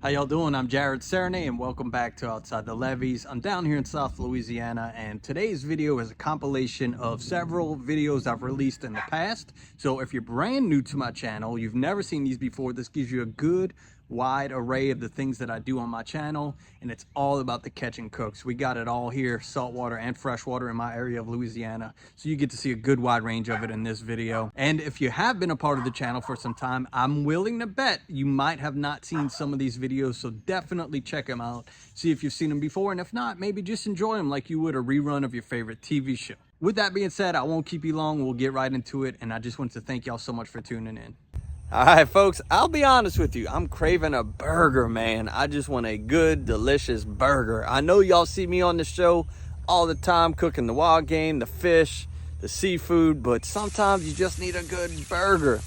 How y'all doing? I'm Jared Serenay and welcome back to Outside the Levees. I'm down here in South Louisiana and today's video is a compilation of several videos I've released in the past. So if you're brand new to my channel, you've never seen these before, this gives you a good wide array of the things that I do on my channel, and it's all about the catch and cooks. We got it all here, saltwater and freshwater in my area of Louisiana. So you get to see a good wide range of it in this video. And if you have been a part of the channel for some time, I'm willing to bet you might have not seen some of these videos. So definitely check them out. See if you've seen them before. And if not, maybe just enjoy them like you would a rerun of your favorite TV show. With that being said, I won't keep you long. We'll get right into it. And I just want to thank y'all so much for tuning in. All right, folks, I'll be honest with you. I'm craving a burger, man. I just want a good, delicious burger. I know y'all see me on the show all the time cooking the wild game, the fish, the seafood, but sometimes you just need a good burger.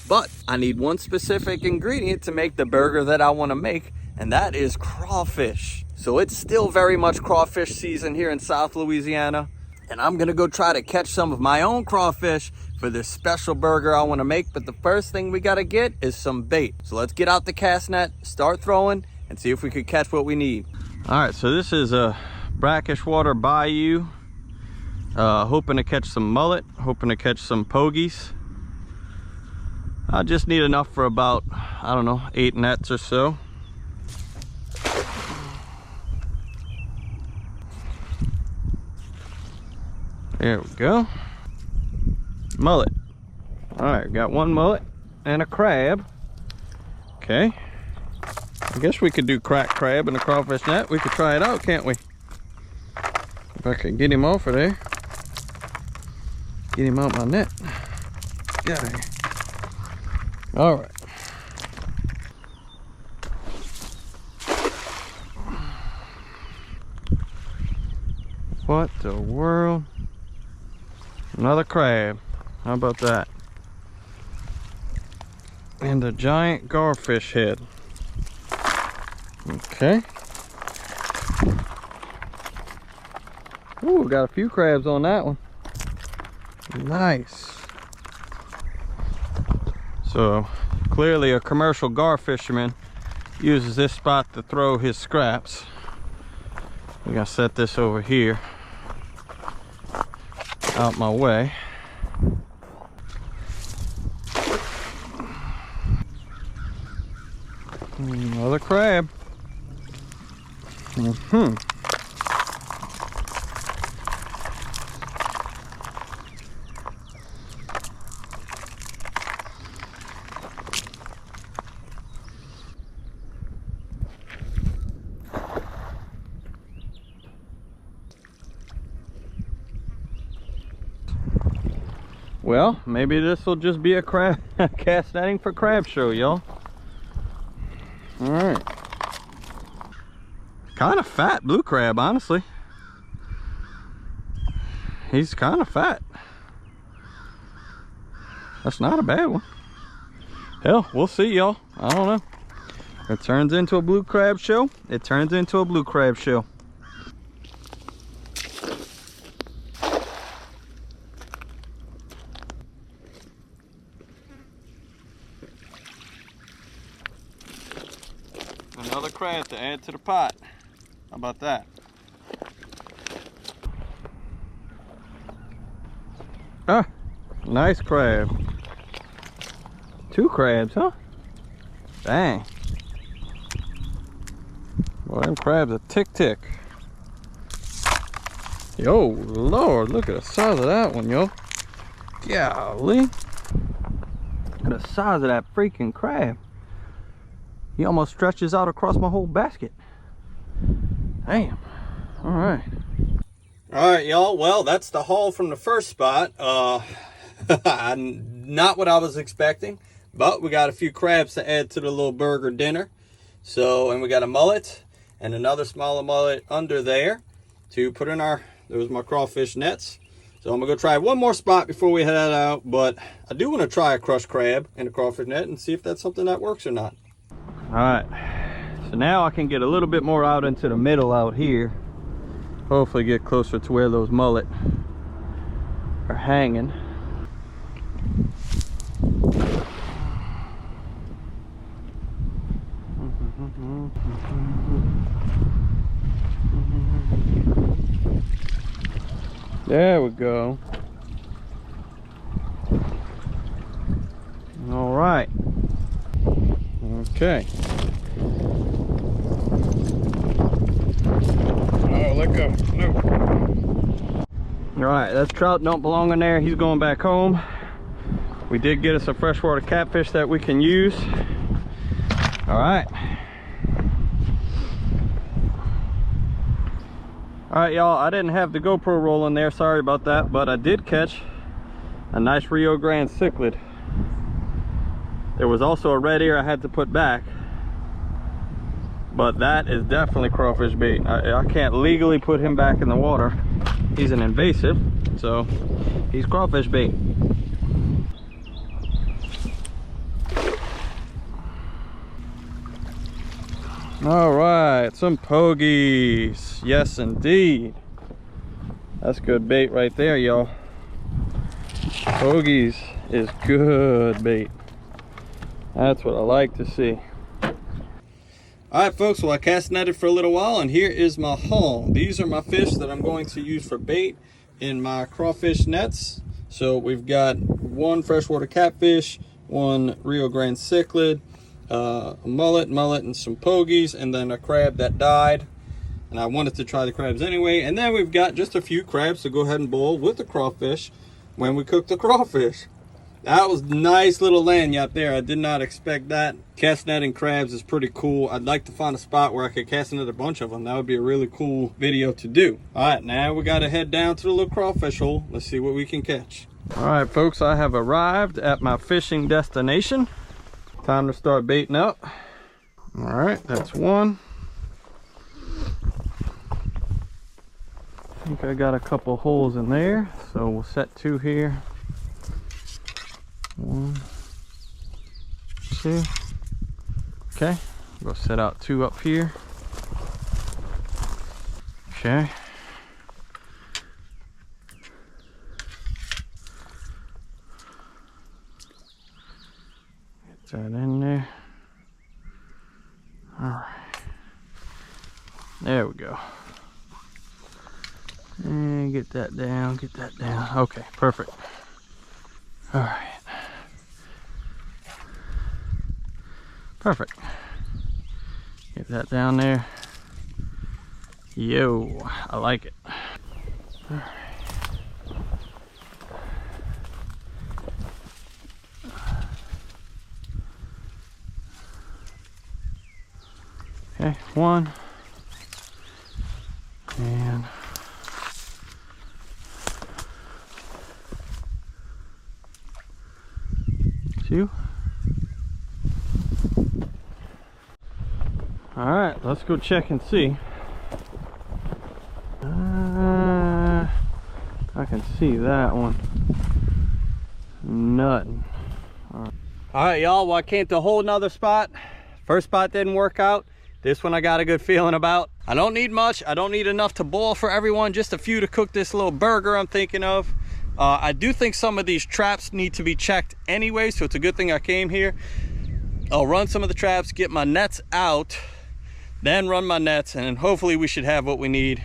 But I need one specific ingredient to make the burger that I want to make, and that is crawfish. So it's still very much crawfish season here in South Louisiana, and I'm gonna go try to catch some of my own crawfish for this special burger I want to make. But the first thing we got to get is some bait. So let's get out the cast net, start throwing, and see if we could catch what we need. All right, so this is a brackish water bayou. Hoping to catch some mullet, hoping to catch some pogies. I just need enough for about, I don't know, 8 nets or so. There we go. Mullet. All right, got one mullet and a crab. Okay, I guess we could do cracked crab in a crawfish net. We could try it out, can't we? If I can get him off of there, get him out my net. Get out of here. All right. What the world? Another crab. How about that? And a giant garfish head. Okay. Ooh, got a few crabs on that one. Nice. So clearly a commercial gar fisherman uses this spot to throw his scraps. We gotta set this over here out my way. Another crab. Well, maybe this will just be a crab cast netting for crab show, y'all. All right. Kind of fat blue crab, honestly. He's kind of fat. That's not a bad one. Hell, we'll see, y'all. I don't know. If it turns into a blue crab show, it turns into a blue crab show. Another crab to add to the pot. How about that? Ah, nice crab. 2 crabs, huh? Dang. Boy, them crabs are tick. Yo, Lord, look at the size of that one, yo. Golly. Look at the size of that freaking crab. He almost stretches out across my whole basket. Damn. All right. All right, y'all. Well, that's the haul from the first spot. Not what I was expecting, but we got a few crabs to add to the little burger dinner. So, and we got a mullet and another smaller mullet under there to put in our, those are my crawfish nets. So I'm gonna go try one more spot before we head out, but I do want to try a crushed crab in a crawfish net and see if that's something that works or not. All right, so now I can get a little bit more out into the middle out here. Hopefully get closer to where those mullet are hanging. There we go. All right. Okay. Oh, let go. No. All right, that trout don't belong in there. He's going back home. We did get us a freshwater catfish that we can use. All right. All right, y'all, I didn't have the GoPro rolling there. Sorry about that, but I did catch a nice Rio Grande cichlid. There was also a red ear I had to put back, but that is definitely crawfish bait. I can't legally put him back in the water. He's an invasive, so he's crawfish bait. All right, some pogies. Yes, indeed. That's good bait right there, y'all. Pogies is good bait. That's what I like to see. All right, folks, well, I cast netted for a little while, and here is my haul. These are my fish that I'm going to use for bait in my crawfish nets. So we've got one freshwater catfish, one Rio Grande cichlid, a mullet, and some pogies, and then a crab that died. And I wanted to try the crabs anyway. And then we've got just a few crabs to go ahead and boil with the crawfish when we cook the crawfish. That was nice little lanyard there. I did not expect that. Cast netting crabs is pretty cool. I'd like to find a spot where I could cast net a bunch of them. That would be a really cool video to do. All right, now we got to head down to the little crawfish hole. Let's see what we can catch. All right, folks, I have arrived at my fishing destination. Time to start baiting up. All right, that's one. I think I got a couple holes in there, so we'll set two here. 1, 2. Okay, we'll set out two up here. Okay. Get that in there. All right. There we go. And get that down, get that down. Okay, perfect. All right. Perfect. Get that down there. Yo, I like it. All right. Okay, one. And two. All right, let's go check and see. I can see that one. Nothing. All right, y'all, well, I came to a whole nother spot. First spot didn't work out. This one I got a good feeling about. I don't need much. I don't need enough to boil for everyone, just a few to cook this little burger I'm thinking of. I do think some of these traps need to be checked anyway, so it's a good thing I came here. I'll run some of the traps, get my nets out, then run my nets, and hopefully we should have what we need.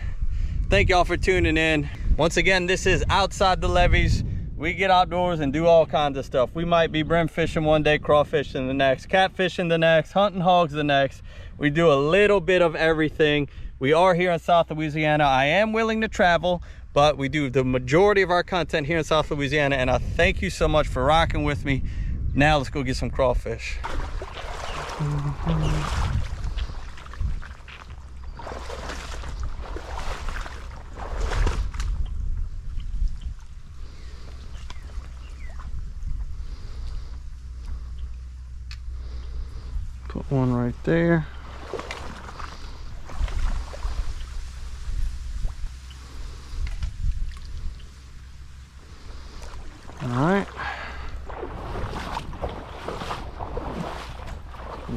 Thank y'all for tuning in. Once again, this is Outside the Levees. We get outdoors and do all kinds of stuff. We might be brim fishing one day, crawfishing the next, catfishing the next, hunting hogs the next. We do a little bit of everything. We are here in South Louisiana. I am willing to travel, but we do the majority of our content here in South Louisiana, and I thank you so much for rocking with me. Now let's go get some crawfish. Put one right there. All right.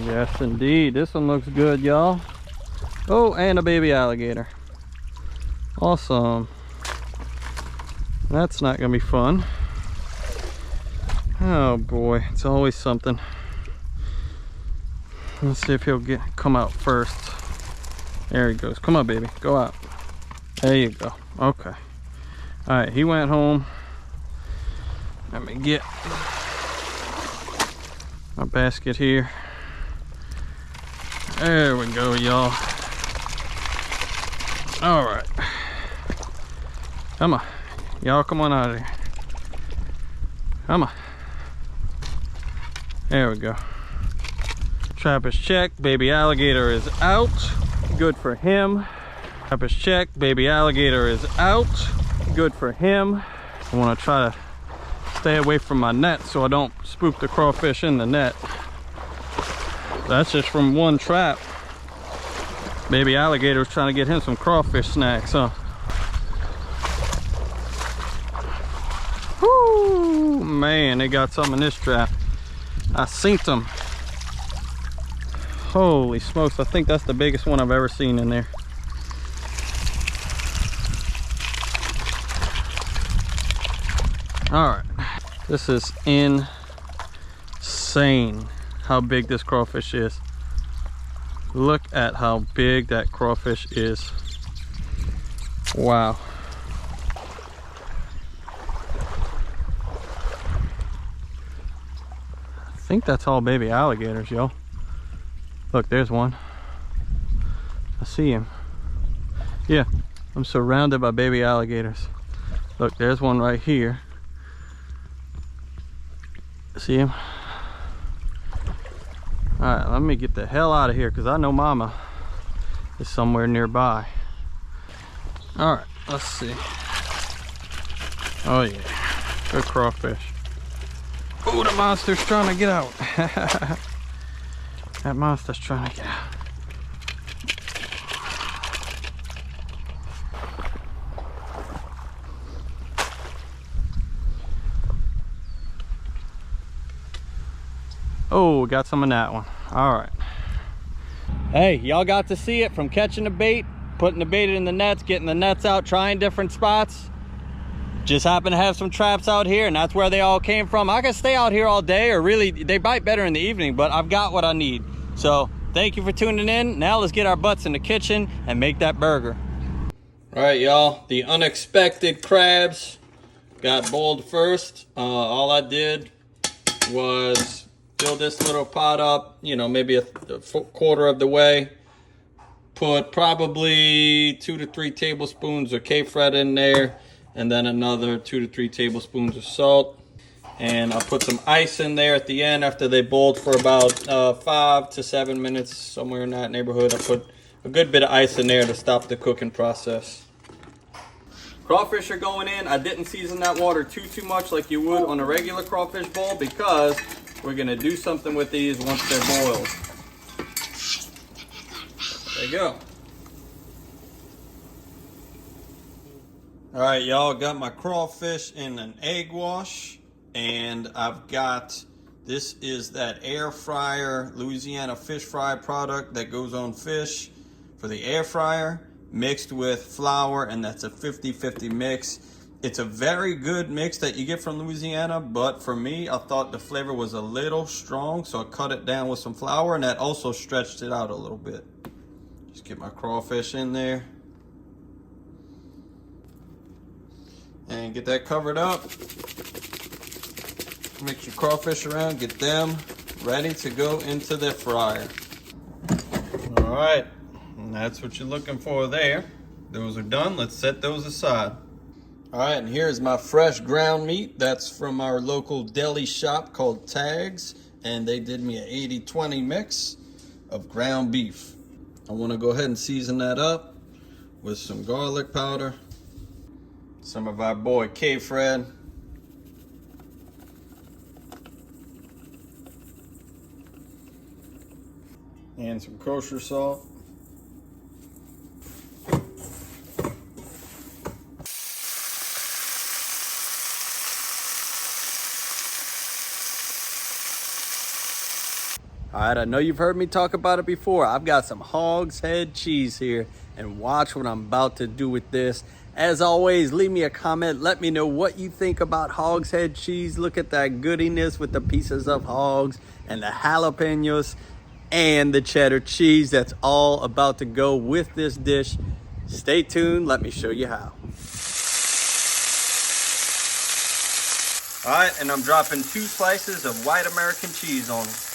Yes, indeed. This one looks good, y'all. Oh, and a baby alligator. Awesome. That's not gonna be fun. Oh boy, it's always something. Let's see if he'll come out first. There he goes. Come on, baby. Go out. There you go. Okay. All right, he went home. Let me get my basket here. There we go, y'all. All right. Come on. Y'all come on out of here. Come on. There we go. Trap is checked. Baby alligator is out. Good for him. Trap is checked. Baby alligator is out. Good for him. I want to try to stay away from my net so I don't spook the crawfish in the net. That's just from one trap. Baby alligator was trying to get him some crawfish snacks, huh? Whoo, man, they got some in this trap. I seen them. Holy smokes, I think that's the biggest one I've ever seen in there. All right, this is insane how big this crawfish is. Look at how big that crawfish is. Wow. I think that's all baby alligators, yo. Look, there's one. I see him. Yeah, I'm surrounded by baby alligators. Look, there's one right here. See him? All right, let me get the hell out of here because I know mama is somewhere nearby. All right, let's see. Oh yeah, good crawfish. Oh, the monster's trying to get out. That monster's trying to get out. Oh, got some of that one. All right. Hey, y'all got to see it from catching the bait, putting the bait in the nets, getting the nets out, trying different spots. Just happen to have some traps out here, and that's where they all came from. I can stay out here all day, or really, they bite better in the evening, but I've got what I need. So thank you for tuning in. Now let's get our butts in the kitchen and make that burger. All right, y'all, the unexpected crabs got boiled first. All I did was fill this little pot up, you know, maybe a quarter of the way. Put probably 2 to 3 tablespoons of K-Fred in there, and then another 2 to 3 tablespoons of salt. And I'll put some ice in there at the end after they boiled for about 5 to 7 minutes, somewhere in that neighborhood. I put a good bit of ice in there to stop the cooking process. Crawfish are going in. I didn't season that water too much like you would on a regular crawfish bowl because we're gonna do something with these once they're boiled. There you go. All right, y'all, got my crawfish in an egg wash, and I've got, this is that air fryer Louisiana fish fry product that goes on fish for the air fryer, mixed with flour, and that's a 50-50 mix. It's a very good mix that you get from Louisiana, but for me, I thought the flavor was a little strong, so I cut it down with some flour, and that also stretched it out a little bit. Just get my crawfish in there. And get that covered up. Mix your crawfish around, get them ready to go into the fryer. All right, and that's what you're looking for there. Those are done, let's set those aside. All right, and here's my fresh ground meat. That's from our local deli shop called Tags, and they did me an 80-20 mix of ground beef. I want to go ahead and season that up with some garlic powder, some of our boy K-Fred, and some kosher salt. All right, I know you've heard me talk about it before. I've got some hog's head cheese here, and watch what I'm about to do with this. As always, leave me a comment. Let me know what you think about hog's head cheese. Look at that goodiness with the pieces of hogs and the jalapenos. and the cheddar cheese. That's all about to go with this dish. Stay tuned, let me show you how. All right, and I'm dropping 2 slices of white American cheese on it.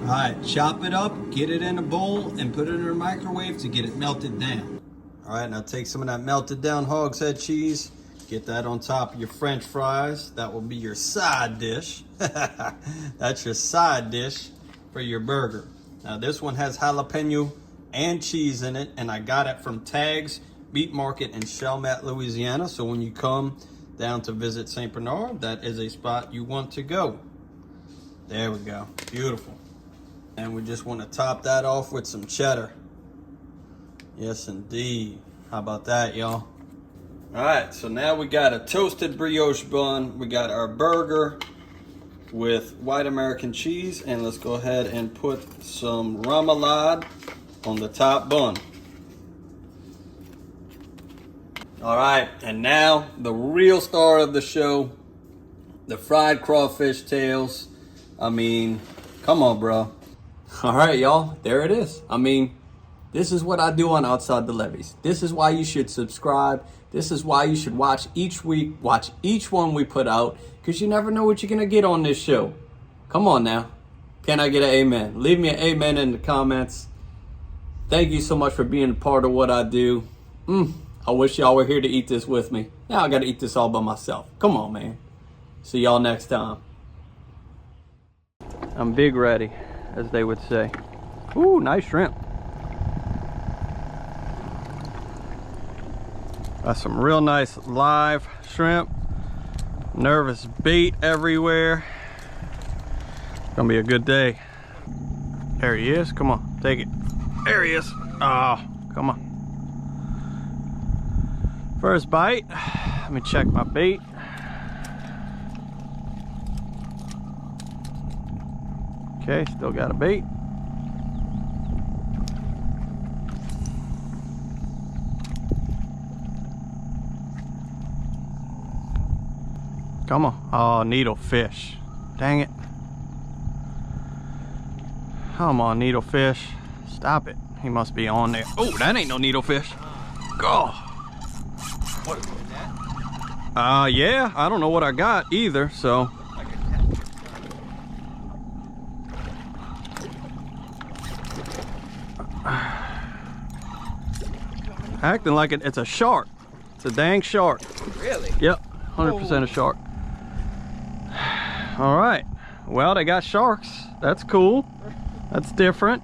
All right, chop it up, get it in a bowl, and put it in the microwave to get it melted down. All right, now take some of that melted down hog's head cheese, get that on top of your French fries. That will be your side dish. That's your side dish for your burger. Now this one has jalapeno and cheese in it, and I got it from Tags Meat Market in Chalmette, Louisiana. So when you come down to visit St. Bernard, that is a spot you want to go. There we go, beautiful. And we just want to top that off with some cheddar. Yes, indeed. How about that, y'all? All right, so now we got a toasted brioche bun. We got our burger with white American cheese, and let's go ahead and put some remoulade on the top bun. All right, and now the real star of the show, the fried crawfish tails. I mean, come on, bro. All right, y'all, there it is. I mean, this is what I do on Outside the Levees. This is why you should subscribe. This is why you should watch each week, watch each one we put out, because you never know what you're going to get on this show. Come on now. Can I get an amen? Leave me an amen in the comments. Thank you so much for being a part of what I do. I wish y'all were here to eat this with me. Now I got to eat this all by myself. Come on, man. See y'all next time. I'm big ready, as they would say. Ooh, nice shrimp. Got some real nice live shrimp. Nervous bait everywhere. Gonna be a good day. There he is. Come on, take it. There he is. Oh, come on. First bite. Let me check my bait. Okay, still got a bait. Come on. Oh, needlefish. Dang it. Come on, needlefish. Stop it. He must be on there. Oh, that ain't no needlefish. Go. What is that? Yeah. I don't know what I got either, so. Acting like it's a shark. It's a dang shark. Really? Yep. 100% a shark. All right, well, they got sharks. That's cool. That's different.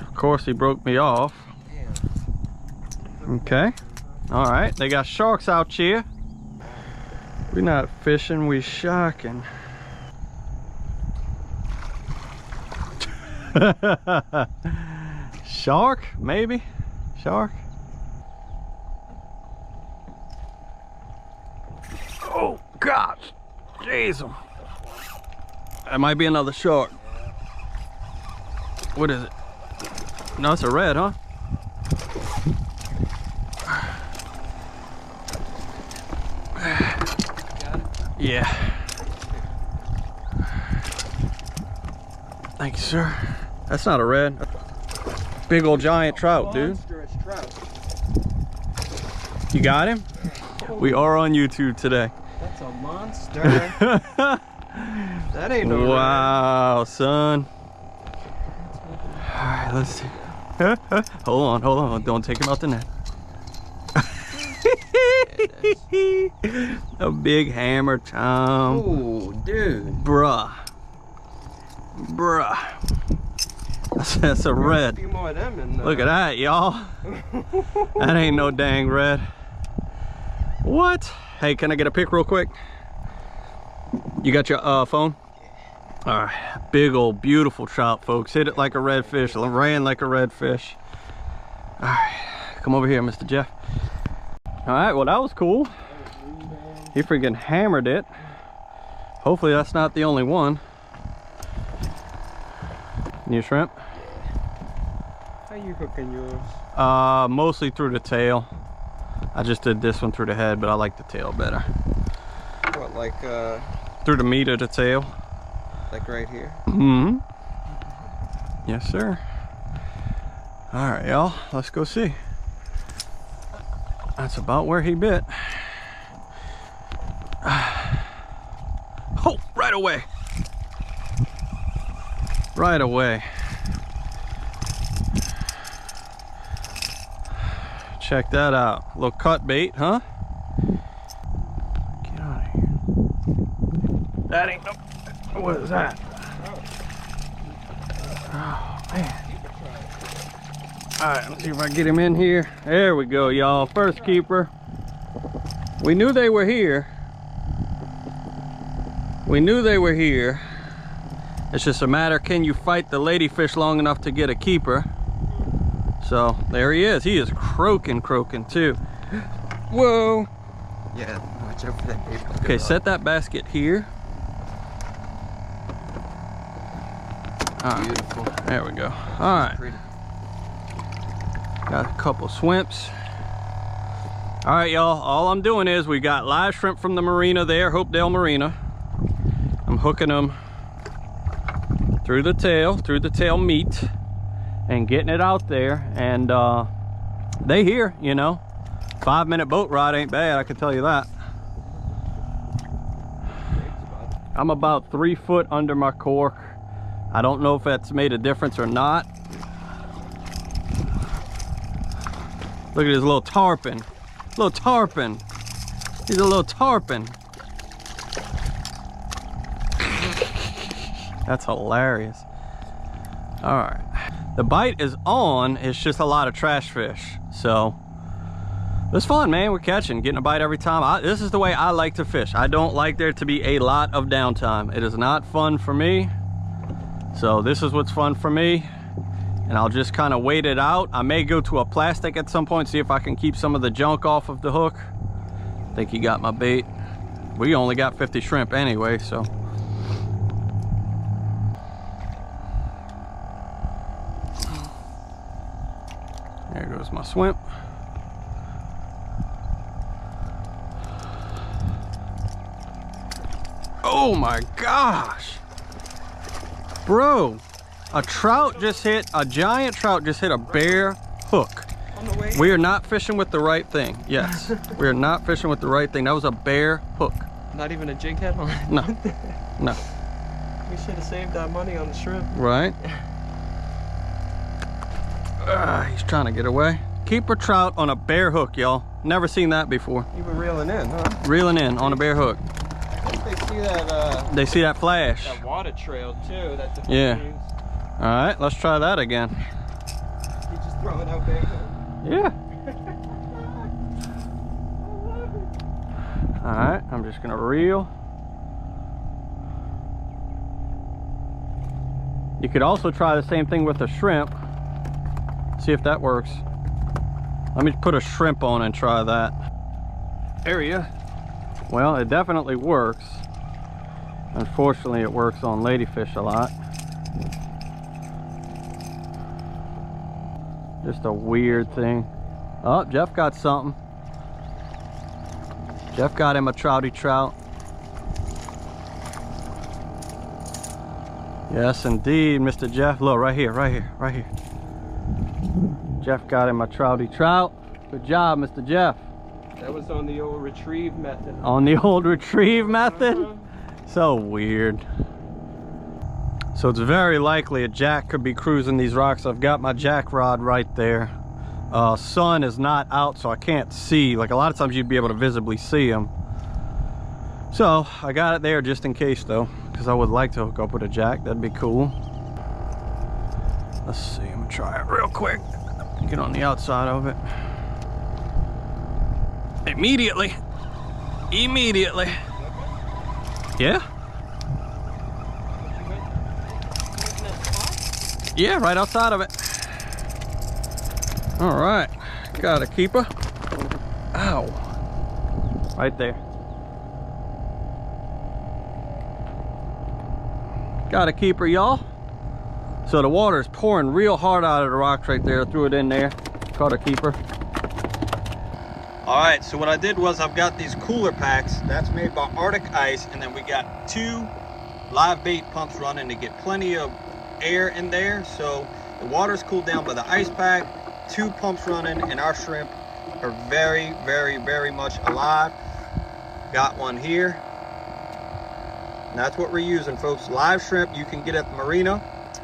Of course, he broke me off. Okay. All right, they got sharks out here. We're not fishing, we sharking. Shark, maybe? Shark? Oh, God. Jeez. That might be another shark. What is it? No, it's a red, huh? Yeah. Thank you, sir. That's not a red. Big old giant trout, dude. Trout. You got him? We are on YouTube today. That's a monster. That ain't no wow, son. All right, let's see. Hold on. Don't take him out the net. A big hammer, Tom. Oh, dude. Bruh. That's a red. A few more of them in Look at that, y'all. That ain't no dang red. What? Hey, can I get a pic real quick? You got your phone? All right, big old beautiful trout, folks. Hit it like a redfish, ran like a redfish. All right, come over here, Mr. Jeff. All right, well, that was cool. He freaking hammered it. Hopefully that's not the only one. New shrimp? How you cooking yours? Mostly through the tail. I just did this one through the head, but I like the tail better. What, like through the meat of the tail. Like right here? Mm-hmm. Yes, sir. All right, y'all, let's go see. That's about where he bit. Oh, right away. Right away. Check that out. Little cut bait, huh? Get out of here. That ain't no... What is that? Oh, man. All right, let's see if I can get him in here. There we go, y'all. First keeper. We knew they were here. We knew they were here. It's just a matter, can you fight the ladyfish long enough to get a keeper? So there he is. He is croaking too. Whoa. Yeah, watch out for that baby. Okay, set that basket here. Beautiful. There we go. All right. Pretty. Got a couple swimps. All right, y'all. All I'm doing is we got live shrimp from the marina there, Hopedale Marina. I'm hooking them through the tail meat, and getting it out there. And they here, you know. 5-minute boat ride ain't bad, I can tell you that. I'm about 3 foot under my cork. I don't know if that's made a difference or not. Look at his little tarpon. Little tarpon. He's a little tarpon. That's hilarious. All right. The bite is on. It's just a lot of trash fish. So it's fun, man. We're catching, getting a bite every time. This is the way I like to fish. I don't like there to be a lot of downtime. It is not fun for me. So this is what's fun for me. And I'll just kind of wait it out. I may go to a plastic at some point, see if I can keep some of the junk off of the hook. I think he got my bait. We only got 50 shrimp anyway, so. There goes my swimp. Oh my gosh. Bro, a giant trout just hit a bare hook. We are not fishing with the right thing. Yes, we are not fishing with the right thing. That was a bare hook. Not even a jig head on it? No, no. We should have saved our money on the shrimp. Right? He's trying to get away. Keeper trout on a bare hook, y'all. Never seen that before. You were reeling in, huh? Reeling in on a bare hook. I think they see that, they see that flash. that water trail, too. That the Yeah. means. All right, let's try that again. You just throw it out there. Yeah. All right, I'm just gonna reel. You could also try the same thing with a shrimp. See if that works. Let me put a shrimp on and try that. Area. Well, it definitely works. Unfortunately, it works on ladyfish a lot. Just a weird thing. Oh, Jeff got something. Jeff got him a trouty trout. Yes, indeed, Mr. Jeff. Look, right here, right here, right here. Jeff got him a trouty trout. Good job, Mr. Jeff. That was on the old retrieve method. On the old retrieve method? So weird. So it's very likely a jack could be cruising these rocks. I've got my jack rod right there. Sun is not out, so I can't see. Like a lot of times you'd be able to visibly see them. So I got it there just in case though, because I would like to hook up with a jack. That'd be cool. Let's see, I'm gonna try it real quick. Get on the outside of it. Immediately. Yeah? Yeah, right outside of it. All right, got a keeper. Ow. Right there. Got a keeper, y'all. So the water is pouring real hard out of the rocks right there. Threw it in there, caught a keeper. All right, so what I did was I've got these cooler packs. That's made by Arctic Ice, and then we got 2 live bait pumps running to get plenty of air in there, so the water's cooled down by the ice pack. 2 pumps running, and our shrimp are very, very, very much alive. Got one here. And that's what we're using, folks. Live shrimp you can get at the marina,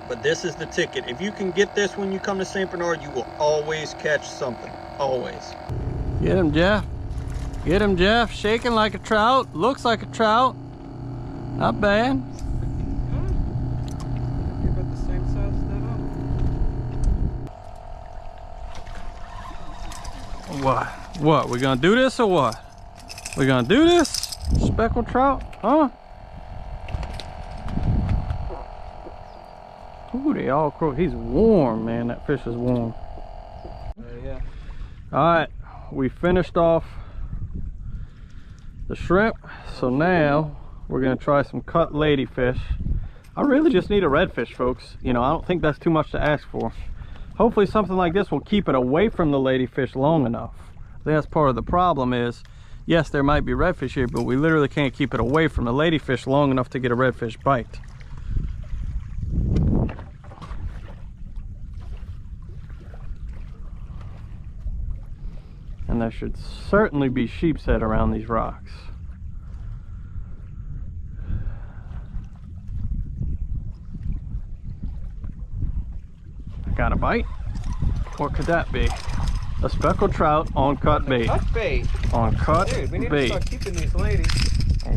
but this is the ticket. If you can get this when you come to St. Bernard, you will always catch something. Always. Get him, Jeff. Get him, Jeff. Shaking like a trout. Looks like a trout. Not bad. About the same size as that other. What? We gonna do this or what? We gonna do this? Speckled trout? Huh? Ooh, they all croak. He's warm, man. That fish is warm. Yeah. All right, we finished off the shrimp, so now we're gonna try some cut ladyfish. I really just need a redfish, folks. You know, I don't think that's too much to ask for. Hopefully something like this will keep it away from the ladyfish long enough. I think that's part of the problem is, yes, there might be redfish here, but we literally can't keep it away from the ladyfish long enough to get a redfish bite. And there should certainly be sheep's head around these rocks. Got a bite? What could that be? A speckled trout on cut bait. Cut bait. On cut Dude, we need bait. to start keeping these ladies.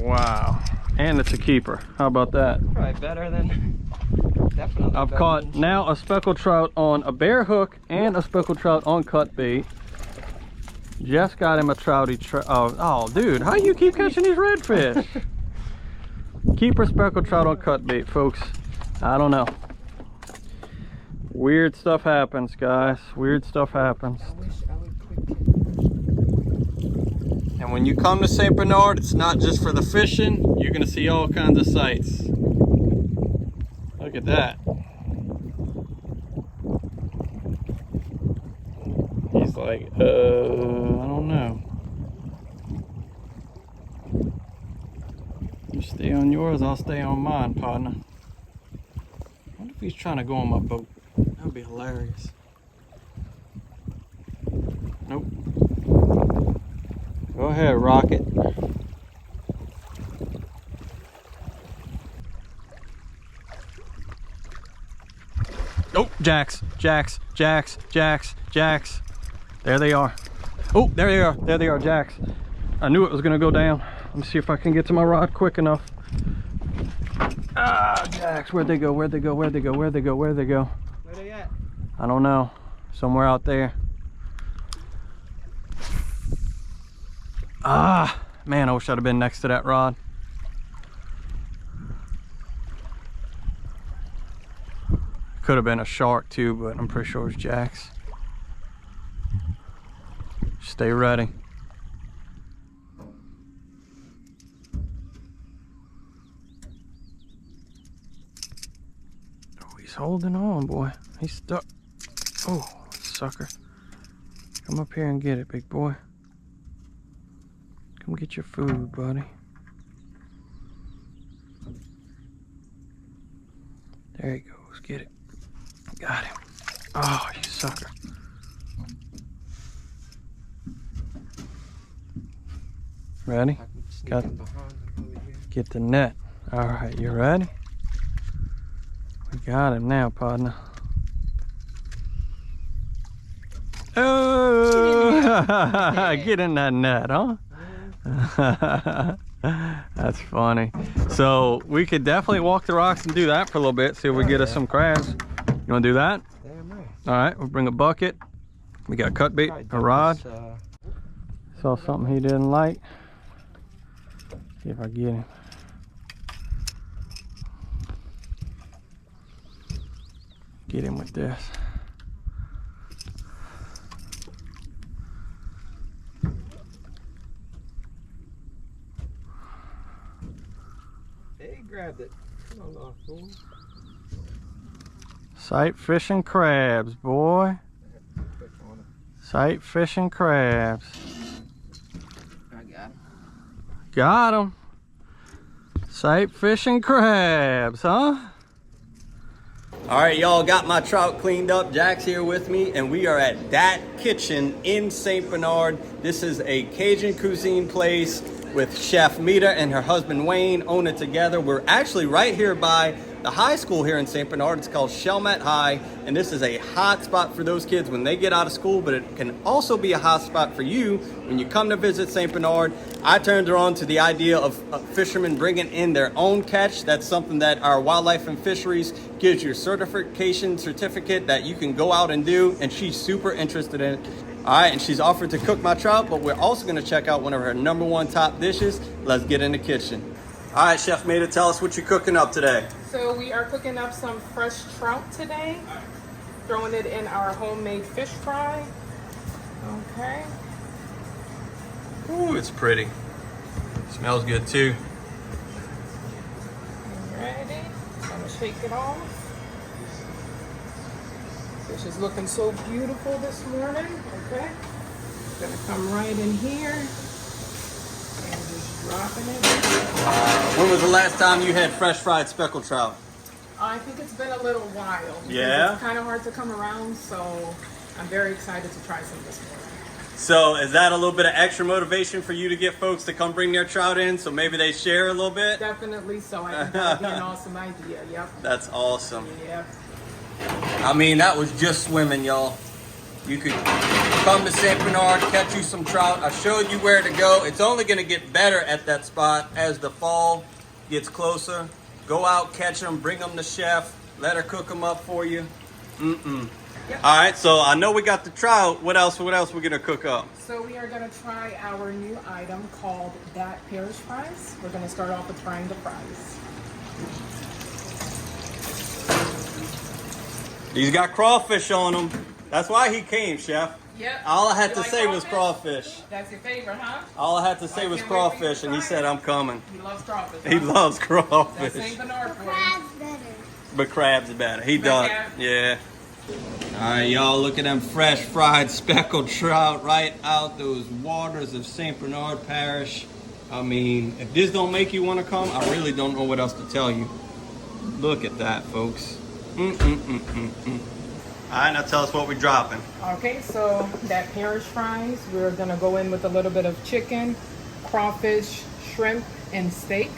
Wow. And it's a keeper. How about that? Probably better than. Definitely. I've better caught than- now a speckled trout on a bare hook and a speckled trout on cut bait. Jeff's got him a trouty oh, dude, how you keep catching these redfish? Keeper speckled trout on cut bait, folks. I don't know. Weird stuff happens, guys. Weird stuff happens. I wish I would quit. And when you come to St. Bernard, it's not just for the fishing. You're gonna see all kinds of sights. Look at that. He's like, I don't know. You stay on yours, I'll stay on mine, partner. I wonder if he's trying to go on my boat. That would be hilarious. Nope. Go ahead, Rocket. Oh, Jacks. There they are. Oh, there they are. There they are, Jacks. I knew it was gonna go down. Let me see if I can get to my rod quick enough. Ah, Jacks, where'd they go? Where'd they go? Where'd they go? Where'd they go? Where'd they go? Where they at? I don't know. Somewhere out there. Ah, man, I wish I'd have been next to that rod. Could have been a shark too, but I'm pretty sure it's Jacks. Stay ready. Oh, he's holding on, boy. He's stuck. Oh, sucker. Come up here and get it, big boy. Come get your food, buddy. There he goes. Get it. Got him. Oh, you sucker. Ready? I can sneak Got- in behind them over here. Get the net. All right, you ready? We got him now, partner. Oh, get in that net, huh? That's funny. So we could definitely walk the rocks and do that for a little bit. See if we get us some crabs. You want to do that? Damn right. All right, we'll bring a bucket. We got cut bait, Probably a dump rod. this, Saw something he didn't like. See if I get him. Get him with this. Hey, grabbed it. Come on, little fool. Sight fishing crabs, boy. Quick on it. Sight fishing crabs. I got him. Got him. Sight fishing crabs, huh? All right, y'all, got my trout cleaned up. Jack's here with me, and we are at Dat Kitchen in St. Bernard. This is a Cajun cuisine place with Chef Mita and her husband Wayne own it together. We're actually right here by the high school here in St. Bernard. It's called Chalmette High, and this is a hot spot for those kids when they get out of school, but it can also be a hot spot for you when you come to visit St. Bernard. I turned her on to the idea of fishermen bringing in their own catch. That's something that our Wildlife and Fisheries gives you a certificate that you can go out and do, and she's super interested in it. All right, and she's offered to cook my trout, but we're also gonna check out one of her #1 top dishes. Let's get in the kitchen. All right, Chef Mita, tell us what you're cooking up today. So we are cooking up some fresh trout today, throwing it in our homemade fish fry. Okay. Ooh, it's pretty. Smells good too. Ready? I'm gonna shake it off. Fish is looking so beautiful this morning. Okay. Gonna come right in here and just dropping it. When was the last time you had fresh fried speckled trout? I think it's been a little while. Because Yeah? It's kind of hard to come around, so I'm very excited to try some this morning. So is that a little bit of extra motivation for you to get folks to come bring their trout in so maybe they share a little bit? Definitely so. I think that would be an awesome idea. Yep. That's awesome. Yep. I mean, that was just swimming, y'all. You could come to St. Bernard, catch you some trout. I showed you where to go. It's only going to get better at that spot as the fall gets closer. Go out, catch them, bring them to Chef. Let her cook them up for you. Yep. All right, so I know we got the trout. What else we're going to cook up? So we are going to try our new item called Dat Parish fries. We're going to start off with frying the fries. He's got crawfish on them. That's why he came, Chef. Yep. All I had You to like say was crawfish. That's your favorite, huh? All I had to say I was can't wait for you to crawfish, and he try said, it. I'm coming. He loves crawfish. He huh? loves That's crawfish. St. Bernard for you. Crab's better. But crab's better. He But does. yeah. Yeah. All right, y'all, look at them fresh fried speckled trout right out those waters of St. Bernard Parish. I mean, if this don't make you want to come, I really don't know what else to tell you. Look at that, folks. All right, now tell us what we're dropping. Okay, so that parish fries, we're gonna go in with a little bit of chicken, crawfish, shrimp, and steak.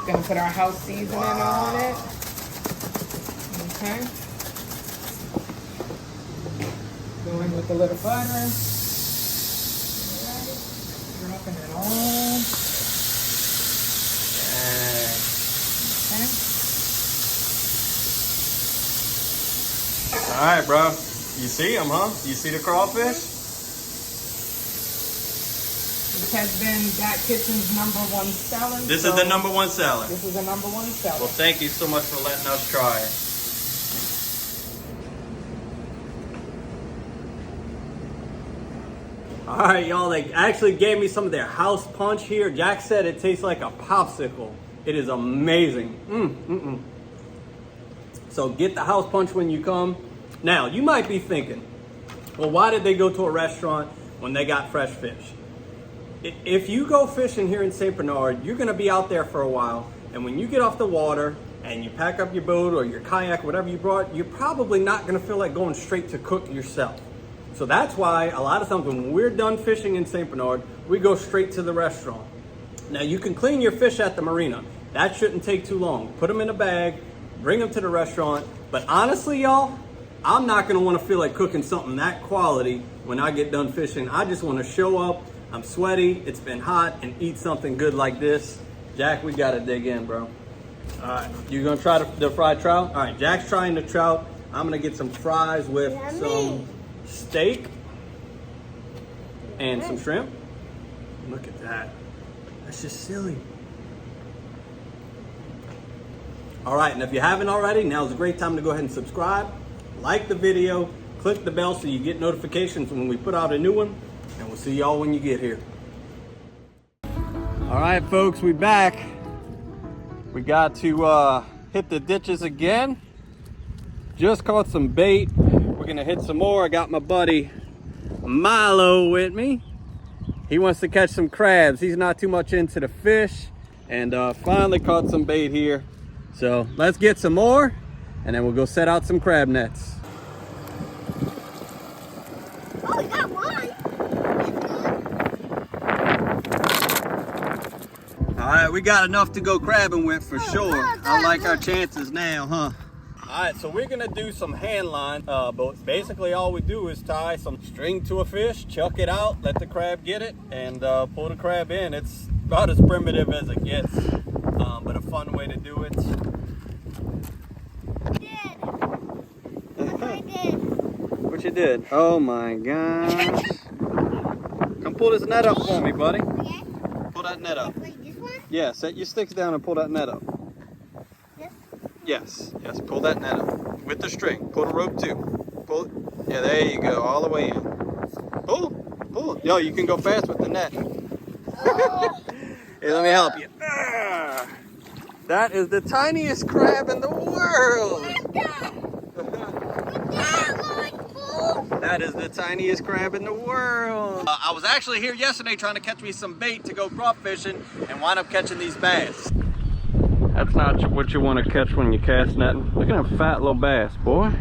Gonna put our house seasoning on it. Okay. Go in with a little butter. Alright. Dropping it on. Okay. All right, bro. You see them, huh? You see the crawfish? This has been Dat Kitchen's #1 seller. This is the #1 seller. This is the #1 seller. Well, thank you so much for letting us try it. All right, y'all, they actually gave me some of their house punch here. Jack said it tastes like a popsicle. It is amazing. So get the house punch when you come. Now, you might be thinking, well, why did they go to a restaurant when they got fresh fish? If you go fishing here in St. Bernard, you're gonna be out there for a while. And when you get off the water and you pack up your boat or your kayak, whatever you brought, you're probably not gonna feel like going straight to cook yourself. So that's why a lot of times when we're done fishing in St. Bernard, we go straight to the restaurant. Now you can clean your fish at the marina. That shouldn't take too long. Put them in a bag, bring them to the restaurant. But honestly, y'all, I'm not gonna wanna feel like cooking something that quality when I get done fishing. I just wanna show up, I'm sweaty, it's been hot, and eat something good like this. Jack, we gotta dig in, bro. All right, you gonna try the fried trout? All right, Jack's trying the trout. I'm gonna get some fries with some steak and some shrimp. Look at that. That's just silly. All right, and if you haven't already, now's a great time to go ahead and subscribe, like the video, click the bell so you get notifications when we put out a new one, and we'll see y'all when you get here. All right, folks, we back. We got to hit the ditches again. Just caught some bait. We're gonna hit some more. I got my buddy Milo with me. He wants to catch some crabs. He's not too much into the fish, and finally caught some bait here. So let's get some more and then we'll go set out some crab nets. Oh, we got one. All right, we got enough to go crabbing with for sure. I like our chances now, huh? All right, so we're gonna do some hand line, but basically all we do is tie some string to a fish, chuck it out, let the crab get it, and pull the crab in. It's about as primitive as it gets, but a fun way to do it. I did. What you did? Oh my gosh. Come pull this net up for me, buddy. Okay. Pull that net up. Like this one? Yeah, set your sticks down and pull that net up. This? Yes, yes, pull that net up. With the string. Pull the rope too. Pull it. Yeah, there you go, all the way in. Pull, pull. Yo, you can go fast with the net. Here, let me help you. That is the tiniest crab in the world. That is the tiniest crab in the world. I was actually here yesterday trying to catch me some bait to go crawfishing and wind up catching these bass. That's not what you want to catch when you cast netting. Look at that fat little bass, boy.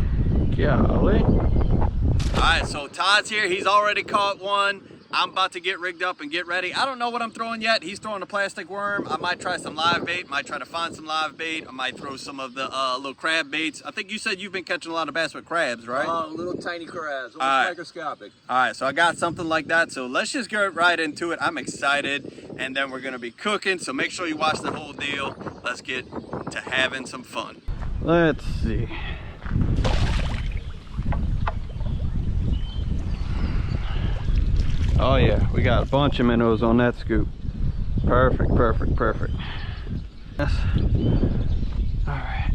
Golly. All right, so Todd's here. He's already caught one. I'm about to get rigged up and get ready. I don't know what I'm throwing yet. He's throwing a plastic worm. I might try some live bait. Might try to find some live bait. I might throw some of the little crab baits. I think you said you've been catching a lot of bass with crabs, right? Little tiny crabs, almost right. microscopic. All right, so I got something like that. So let's just get right into it. I'm excited. And then we're going to be cooking. So make sure you watch the whole deal. Let's get to having some fun. Let's see. Oh yeah, we got a bunch of minnows on that scoop. Perfect, perfect, perfect. Yes. All right.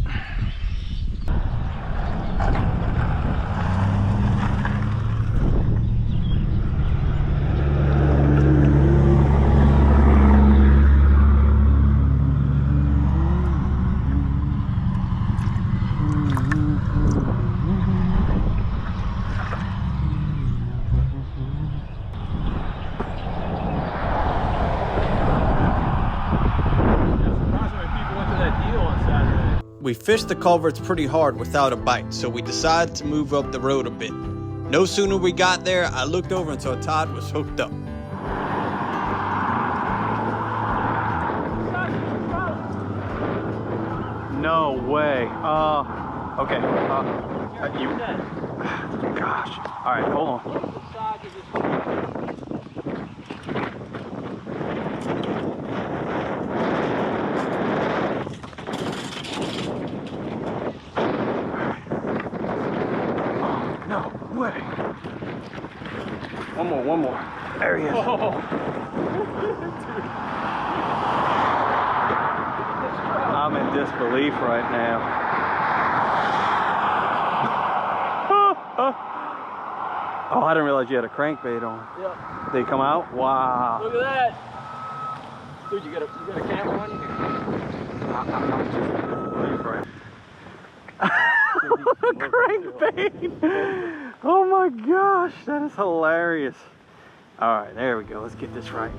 We fished the culverts pretty hard without a bite, so we decided to move up the road a bit. No sooner we got there, I looked over and saw Todd was hooked up. No way. Okay. You. Gosh. All right, hold on. One more. There he is. Oh. I'm in disbelief right now. Oh, I didn't realize you had a crankbait on. Yep. Did he come out? Wow. Look at that. Dude, you got a camera on you? Crankbait. Oh my gosh, that is hilarious. All right, there we go. Let's get this right.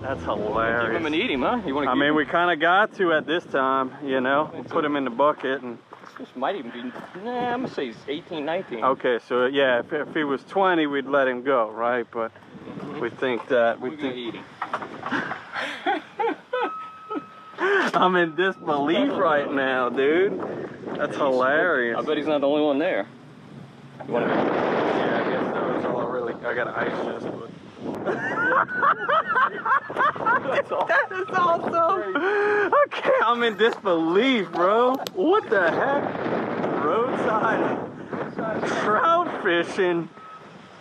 That's hilarious. Give him and eat him, huh? You want to? I mean, we kind of got to at this time, you know. We'll put him in the bucket and. This might even be. Nah, I'm gonna say he's 18, 19. Okay, so yeah, if he was 20, we'd let him go, right? But we think that We're gonna eat him. I'm in disbelief right now, dude. That's hilarious. I bet he's not the only one there. You want to? Yeah, I guess that was all really. I got an ice chest, but. That is awesome. Okay, I'm in disbelief, bro. What the heck? Roadside trout fishing.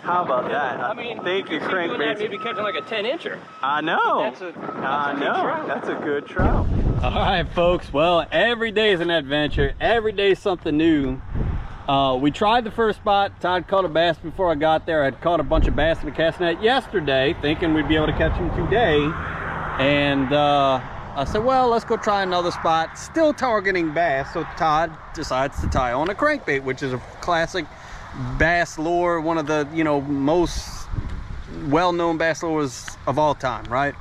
How about that? I mean, think you the doing that, crankbaits. maybe catching like a 10-incher. I know. That's a good trout. That's a good trout. All right, folks. Well, every day is an adventure. Every day is something new. We tried the first spot. Todd caught a bass before I got there. I had caught a bunch of bass in the cast net yesterday, thinking we'd be able to catch them today. And I said, well, let's go try another spot. Still targeting bass. So Todd decides to tie on a crankbait, which is a classic bass lure, one of the, you know, most well-known bass lures of all time, right?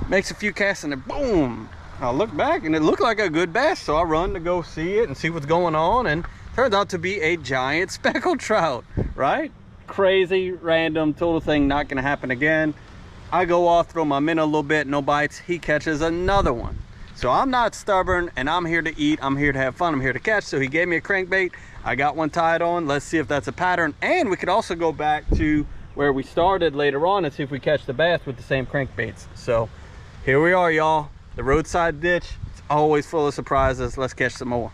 Makes a few casts and then boom, I look back and it looked like a good bass, so I run to go see it and see what's going on, and turns out to be a giant speckled trout, right? Crazy, random, total thing, not gonna happen again. I go off, throw my minnow a little bit, no bites. He catches another one. So I'm not stubborn, and I'm here to eat, I'm here to have fun, I'm here to catch. So he gave me a crankbait, I got one tied on. Let's see if that's a pattern, and we could also go back to where we started later on and see if we catch the bass with the same crankbaits. So here we are, y'all. The roadside ditch, it's always full of surprises. Let's catch some more.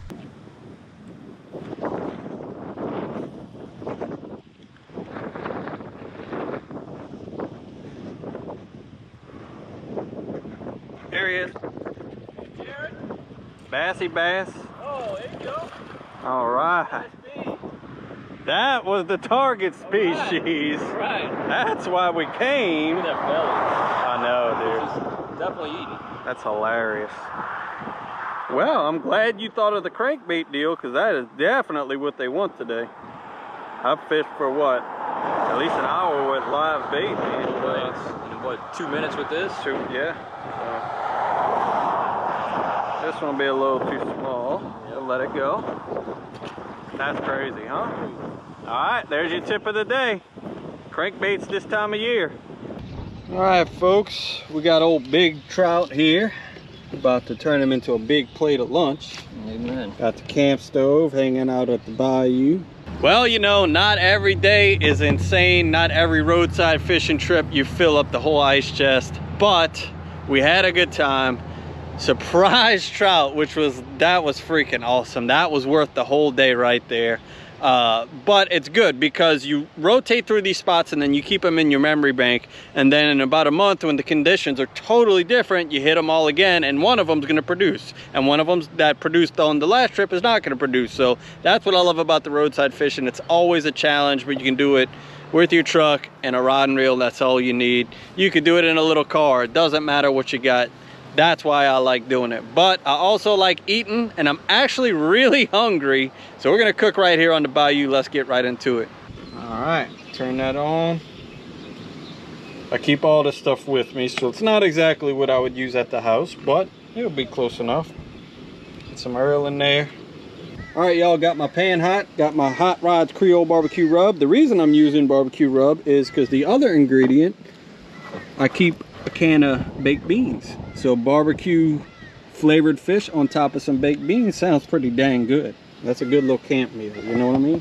There he is. Bassy bass. Oh, there you go. All right. That was the target species. Right. That's why we came. Look at that belly. I know, dude. It's definitely eating. That's hilarious. Well, I'm glad you thought of the crankbait deal, because that is definitely what they want today. I've fished for what? At least an hour with live bait, man. In what, 2 minutes with this? Yeah. So, this one will be a little too small. Yeah, let it go. That's crazy, huh? All right, there's your tip of the day. Crankbaits this time of year. All right, folks, we got old big trout here. About to turn him into a big plate of lunch. Amen. Got the camp stove hanging out at the bayou. Well, you know, not every day is insane. Not every roadside fishing trip you fill up the whole ice chest, but we had a good time. Surprise trout, that was freaking awesome. That was worth the whole day right there. But it's good because you rotate through these spots and then you keep them in your memory bank, and then in about a month, when the conditions are totally different, you hit them all again, and one of them's going to produce, and one of them that produced on the last trip is not going to produce. So that's what I love about the roadside fishing. It's always a challenge, but you can do it with your truck and a rod and reel. That's all you need. You could do it in a little car. It doesn't matter what you got. That's why I like doing it. But I also like eating, and I'm actually really hungry. So we're gonna cook right here on the bayou. Let's get right into it. All right, turn that on. I keep all this stuff with me, so it's not exactly what I would use at the house, but it'll be close enough. Get some oil in there. All right, y'all, got my pan hot, got my Hot Rods Creole barbecue rub. The reason I'm using barbecue rub is because the other ingredient, I keep a can of baked beans. So barbecue flavored fish on top of some baked beans sounds pretty dang good. That's a good little camp meal, you know what I mean?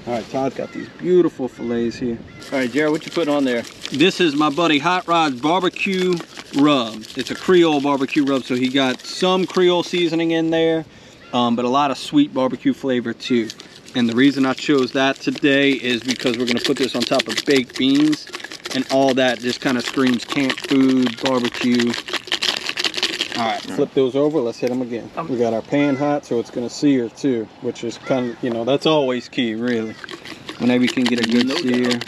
All right, Todd's got these beautiful fillets here. All right, Jared, what you putting on there? This is my buddy Hot Rod's barbecue rub. It's a Creole barbecue rub, so he got some Creole seasoning in there, but a lot of sweet barbecue flavor too. And the reason I chose that today is because we're gonna put this on top of baked beans, and all that just kind of screams camp food, barbecue. All right, flip those over, let's hit them again. We got our pan hot, so it's gonna sear too, which is kind of, you know, that's always key, really. Whenever you can get a good sear.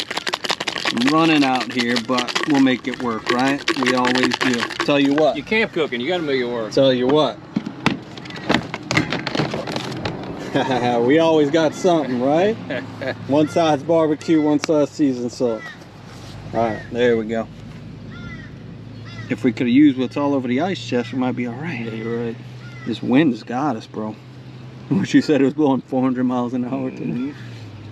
I'm running out here, but we'll make it work, right? We always do. Tell you what. You camp cooking, you gotta make it work. Tell you what. We always got something, right? One side's barbecue, one side's seasoned salt. All right, there we go. If we could have used what's all over the ice chest, we might be all right. Yeah, you're right. This wind has got us, bro. She said it was blowing 400 miles an hour today.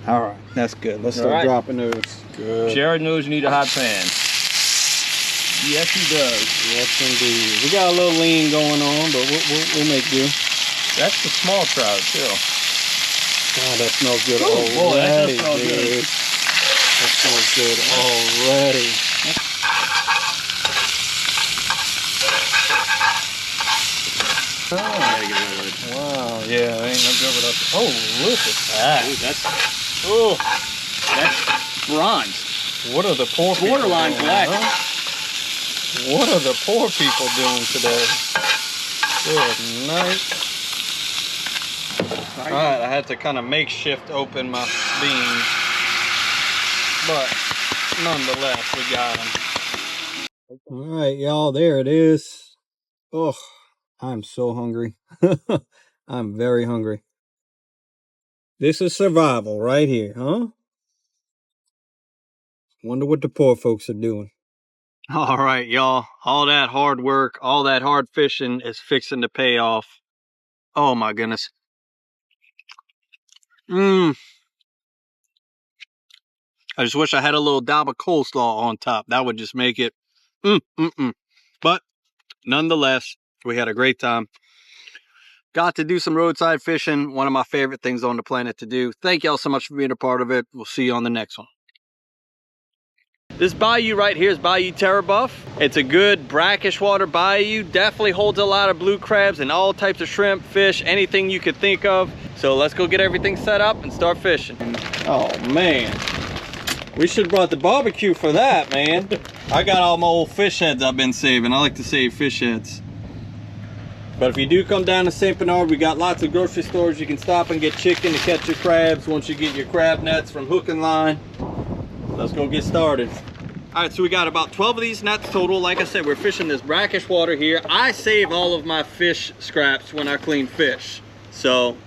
All right, that's good. Let's start dropping those. Good. Jared knows you need a hot pan. Yes, he does. Yes, indeed. We got a little lean going on, but we'll make do. That's the small trout, too. God, that smells good already, boy, that does smell dude. good. That smells good already. Wow, yeah, there ain't no good without. Oh, look at that. Ooh, that's bronze. What are the poor people Borderline doing, black. huh? What are the poor people doing today? Good night. All right, I had to kind of makeshift open my beans, but nonetheless, we got them. All right, y'all, there it is. Oh, I'm so hungry. I'm very hungry. This is survival right here, huh? Wonder what the poor folks are doing. All right, y'all. All that hard work, all that hard fishing is fixing to pay off. Oh my goodness. I just wish I had a little dab of coleslaw on top. That would just make it. But nonetheless, we had a great time. Got to do some roadside fishing. One of my favorite things on the planet to do. Thank y'all so much for being a part of it. We'll see you on the next one. This bayou right here is Bayou Terrebuff. It's a good brackish water bayou. Definitely holds a lot of blue crabs and all types of shrimp, fish, anything you could think of. So let's go get everything set up and start fishing. Oh man, we should have brought the barbecue for that, man. I got all my old fish heads I've been saving. I like to save fish heads. But if you do come down to St. Bernard, we got lots of grocery stores. You can stop and get chicken to catch your crabs once you get your crab nets from hook and line. Let's go get started. All right, so we got about 12 of these nets total. Like I said, we're fishing this brackish water here. I save all of my fish scraps when I clean fish. So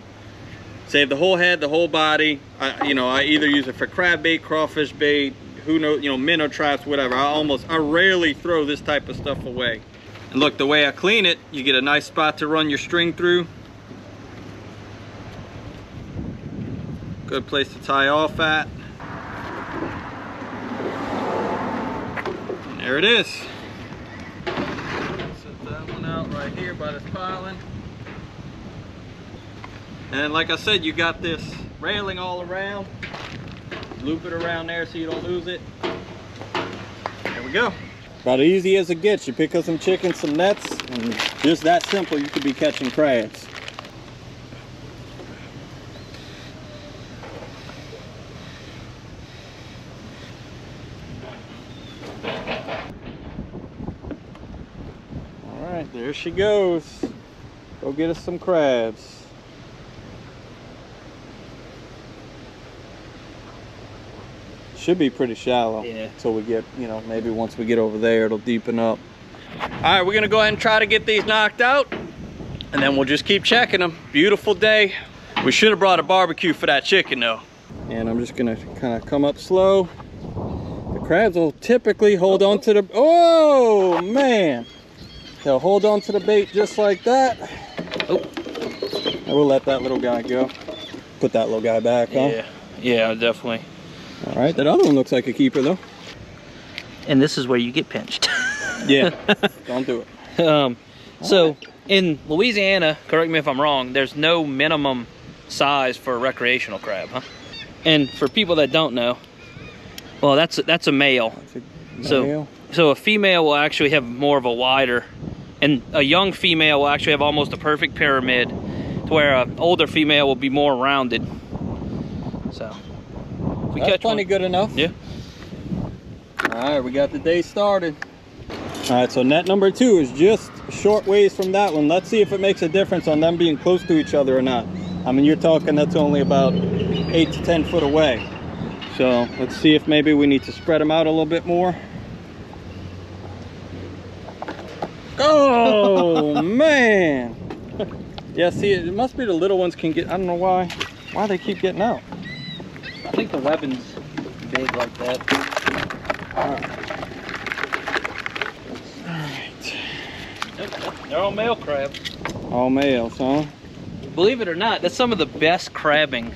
save the whole head, the whole body. I either use it for crab bait, crawfish bait, who knows, minnow traps, whatever. I rarely throw this type of stuff away. And look, the way I clean it, you get a nice spot to run your string through. Good place to tie off at. And there it is. Set that one out right here by this piling. And like I said, you got this railing all around. Loop it around there so you don't lose it. There we go. About as easy as it gets. You pick up some chicken, some nets, and just that simple, you could be catching crabs. All right, there she goes. Go get us some crabs. Should be pretty shallow. Yeah. Until we get, maybe once we get over there, it'll deepen up. All right, we're gonna go ahead and try to get these knocked out, and then we'll just keep checking them. Beautiful day. We should have brought a barbecue for that chicken though. And I'm just gonna kind of come up slow. The crabs will typically hold on to the, oh man. They'll hold on to the bait just like that. Oh. I will let that little guy go. Put that little guy back, huh? Yeah, definitely. All right, that other one looks like a keeper though. And this is where you get pinched. Yeah, don't do it. So in Louisiana, correct me if I'm wrong, there's no minimum size for a recreational crab, huh? And for people that don't know, well, that's a male. That's a male. So a female will actually have more of a wider, and a young female will actually have almost a perfect pyramid, to where an older female will be more rounded. So. We That's catch plenty one. Good enough. Yeah. All right, we got the day started. All right, so net number 2 is just a short ways from that one. Let's see if it makes a difference on them being close to each other or not. I mean, you're talking that's only about 8 to 10 foot away. So let's see if maybe we need to spread them out a little bit more. Oh man. Yeah, see, it must be the little ones can get, I don't know why they keep getting out. I think the weapon's big like that. Alright. They're all male crabs. All males, huh? Believe it or not, that's some of the best crabbing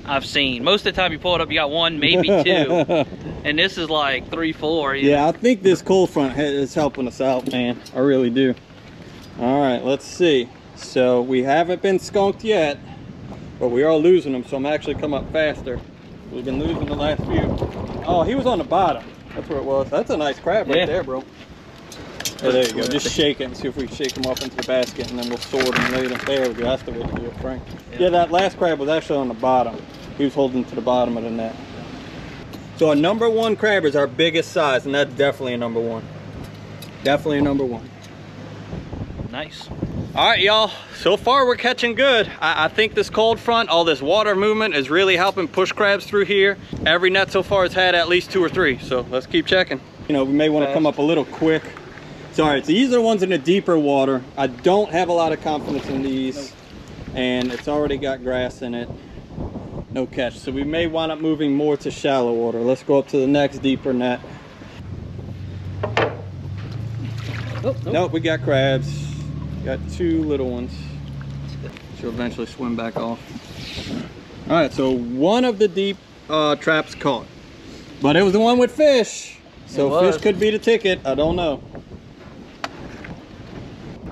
I've seen. Most of the time you pull it up, you got 1, maybe 2. And this is like 3, 4. Yeah, I think this cold front is helping us out, man. I really do. Alright, let's see. So we haven't been skunked yet, but we are losing them, so I'm actually come up faster. We've been losing the last few. Oh, he was on the bottom. That's where it was. That's a nice crab right there, bro. Oh, there you go. Just shake it and see if we can shake them up into the basket, and then we'll sort them later. There we go. That's the way to do it, Frank. Yeah, that last crab was actually on the bottom. He was holding to the bottom of the net. So our number 1 crab is our biggest size, and that's definitely a number 1. Definitely a number 1. Nice. All right, y'all, so far we're catching good. I think this cold front, all this water movement is really helping push crabs through here. Every net so far has had at least 2 or 3, so let's keep checking. We may want to come up a little quick. Sorry, so these are the ones in the deeper water. I don't have a lot of confidence in these, and it's already got grass in it. no catch. So we may wind up moving more to shallow water. Let's go up to the next deeper net. Oh, Nope, we got crabs. Got 2 little ones. She'll eventually swim back off. All right, so one of the deep traps caught, but it was the one with fish. So fish could be the ticket. I don't know.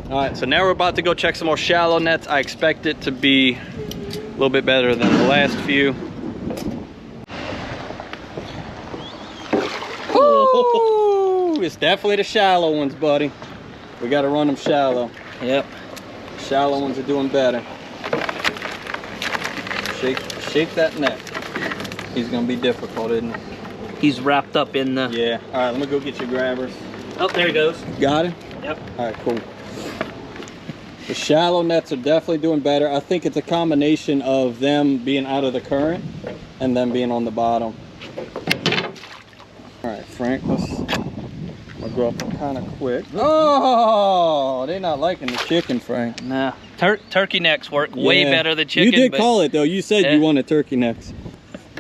All right, so now we're about to go check some more shallow nets. I expect it to be a little bit better than the last few. Ooh, it's definitely the shallow ones, buddy. We got to run them shallow. Yep. Shallow ones are doing better. Shake that net. He's gonna be difficult, isn't he? He's wrapped up in the... Yeah. All right, let me go get your grabbers. Oh, there he goes. Got him? Yep. All right, cool. The shallow nets are definitely doing better. I think it's a combination of them being out of the current and them being on the bottom. All right, Frank, I'm gonna go up kind of quick. Oh, they're not liking the chicken, Frank. Nah. Turkey necks work way better than chicken. You did call it though. You said you wanted turkey necks.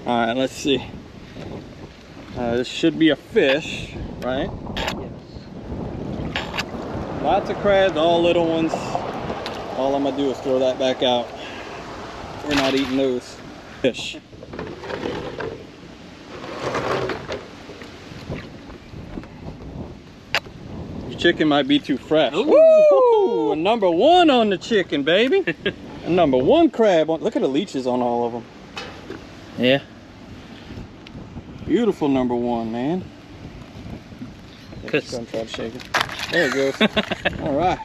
All right, let's see. This should be a fish, right? Yes. Lots of crabs, all little ones. All I'm gonna do is throw that back out. We're not eating those. Fish. Your chicken might be too fresh. Ooh, a #1 on the chicken, baby. A #1 crab. Look at the leeches on all of them. Yeah. Beautiful #1, man. Cause... Just gonna try to shake it. There it goes. All right.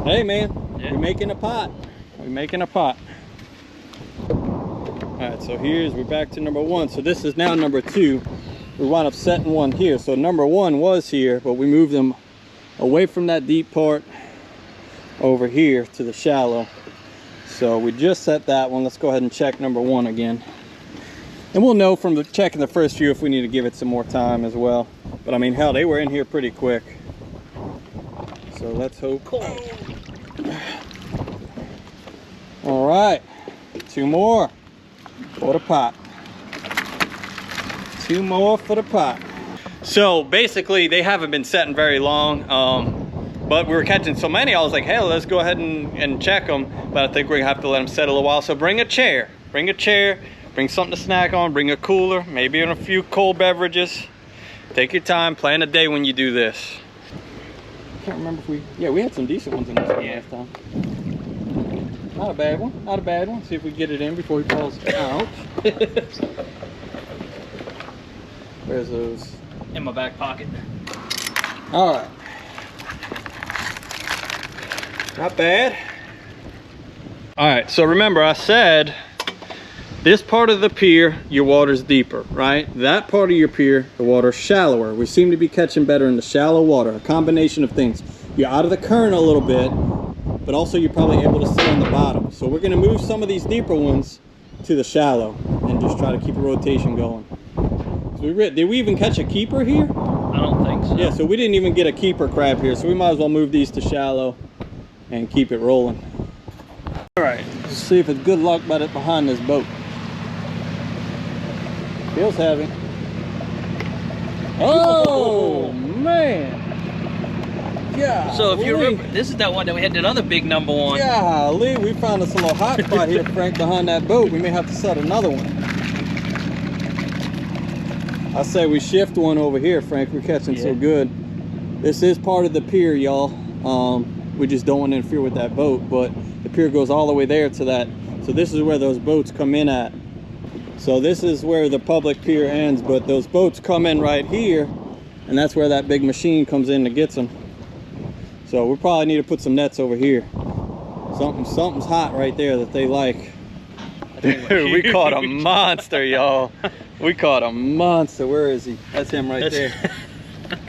Hey, man. Yeah. We're making a pot. We're making a pot. All right, so we're back to #1. So this is now #2. We wound up setting one here. So #1 was here, but we moved them away from that deep part over here to the shallow. So we just set that one. Let's go ahead and check #1 again. And we'll know from checking the first few if we need to give it some more time as well. But I mean, hell, they were in here pretty quick. So let's hope. All right, 2 more for the pot. 2 more for the pot. So basically, they haven't been setting very long, but we were catching so many, I was like, hey, let's go ahead and check them. But I think we're gonna have to let them set a little while. So bring a chair, bring something to snack on, bring a cooler, maybe a few cold beverages. Take your time, plan a day when you do this. I can't remember if we had some decent ones in this one last time. Not a bad one, not a bad one. See if we get it in before he falls out. Where's those? In my back pocket. All right. Not bad. All right, so remember I said this part of the pier, your water's deeper, right? That part of your pier, the water's shallower. We seem to be catching better in the shallow water, a combination of things. You're out of the current a little bit, but also you're probably able to sit on the bottom. So we're gonna move some of these deeper ones to the shallow and just try to keep a rotation going. So did we even catch a keeper here? I don't think so. Yeah, so we didn't even get a keeper crab here, so we might as well move these to shallow and keep it rolling. All right, let's see if it's good luck behind this boat. Feels heavy. Oh, man. Yeah. So if you remember, this is that one that we had that other big #1. Golly, we found us a little hot spot here, Frank, behind that boat. We may have to set another one. I say we shift one over here, Frank. We're catching so good. This is part of the pier, y'all. We just don't want to interfere with that boat, but the pier goes all the way there to that. So this is where those boats come in at. So this is where the public pier ends, but those boats come in right here, and that's where that big machine comes in to get them. So we probably need to put some nets over here. Something's hot right there that they like. Dude, we caught a monster, y'all. We caught a monster. Where is he? That's him right there.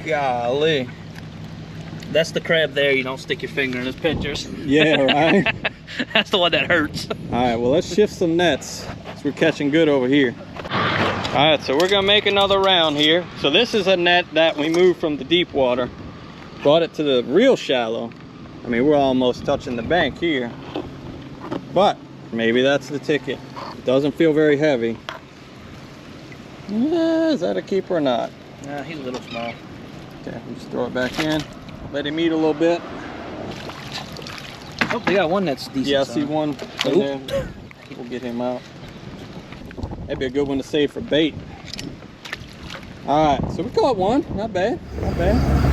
Golly. That's the crab there. You don't stick your finger in his pictures. Yeah, right? That's the one that hurts. All right, well, let's shift some nets. So we're catching good over here. All right, so we're gonna make another round here. So this is a net that we moved from the deep water, brought it to the real shallow. I mean, we're almost touching the bank here. But Maybe that's the ticket. It doesn't feel very heavy. Yeah, is that a keeper or not? Nah, he's a little small. Okay, we'll just throw it back in. Let him eat a little bit. Oh, they got one that's decent. Yeah, I see one in Oop. there. We'll get him out. That'd be a good one to save for bait. All right, so we caught one. Not bad, not bad.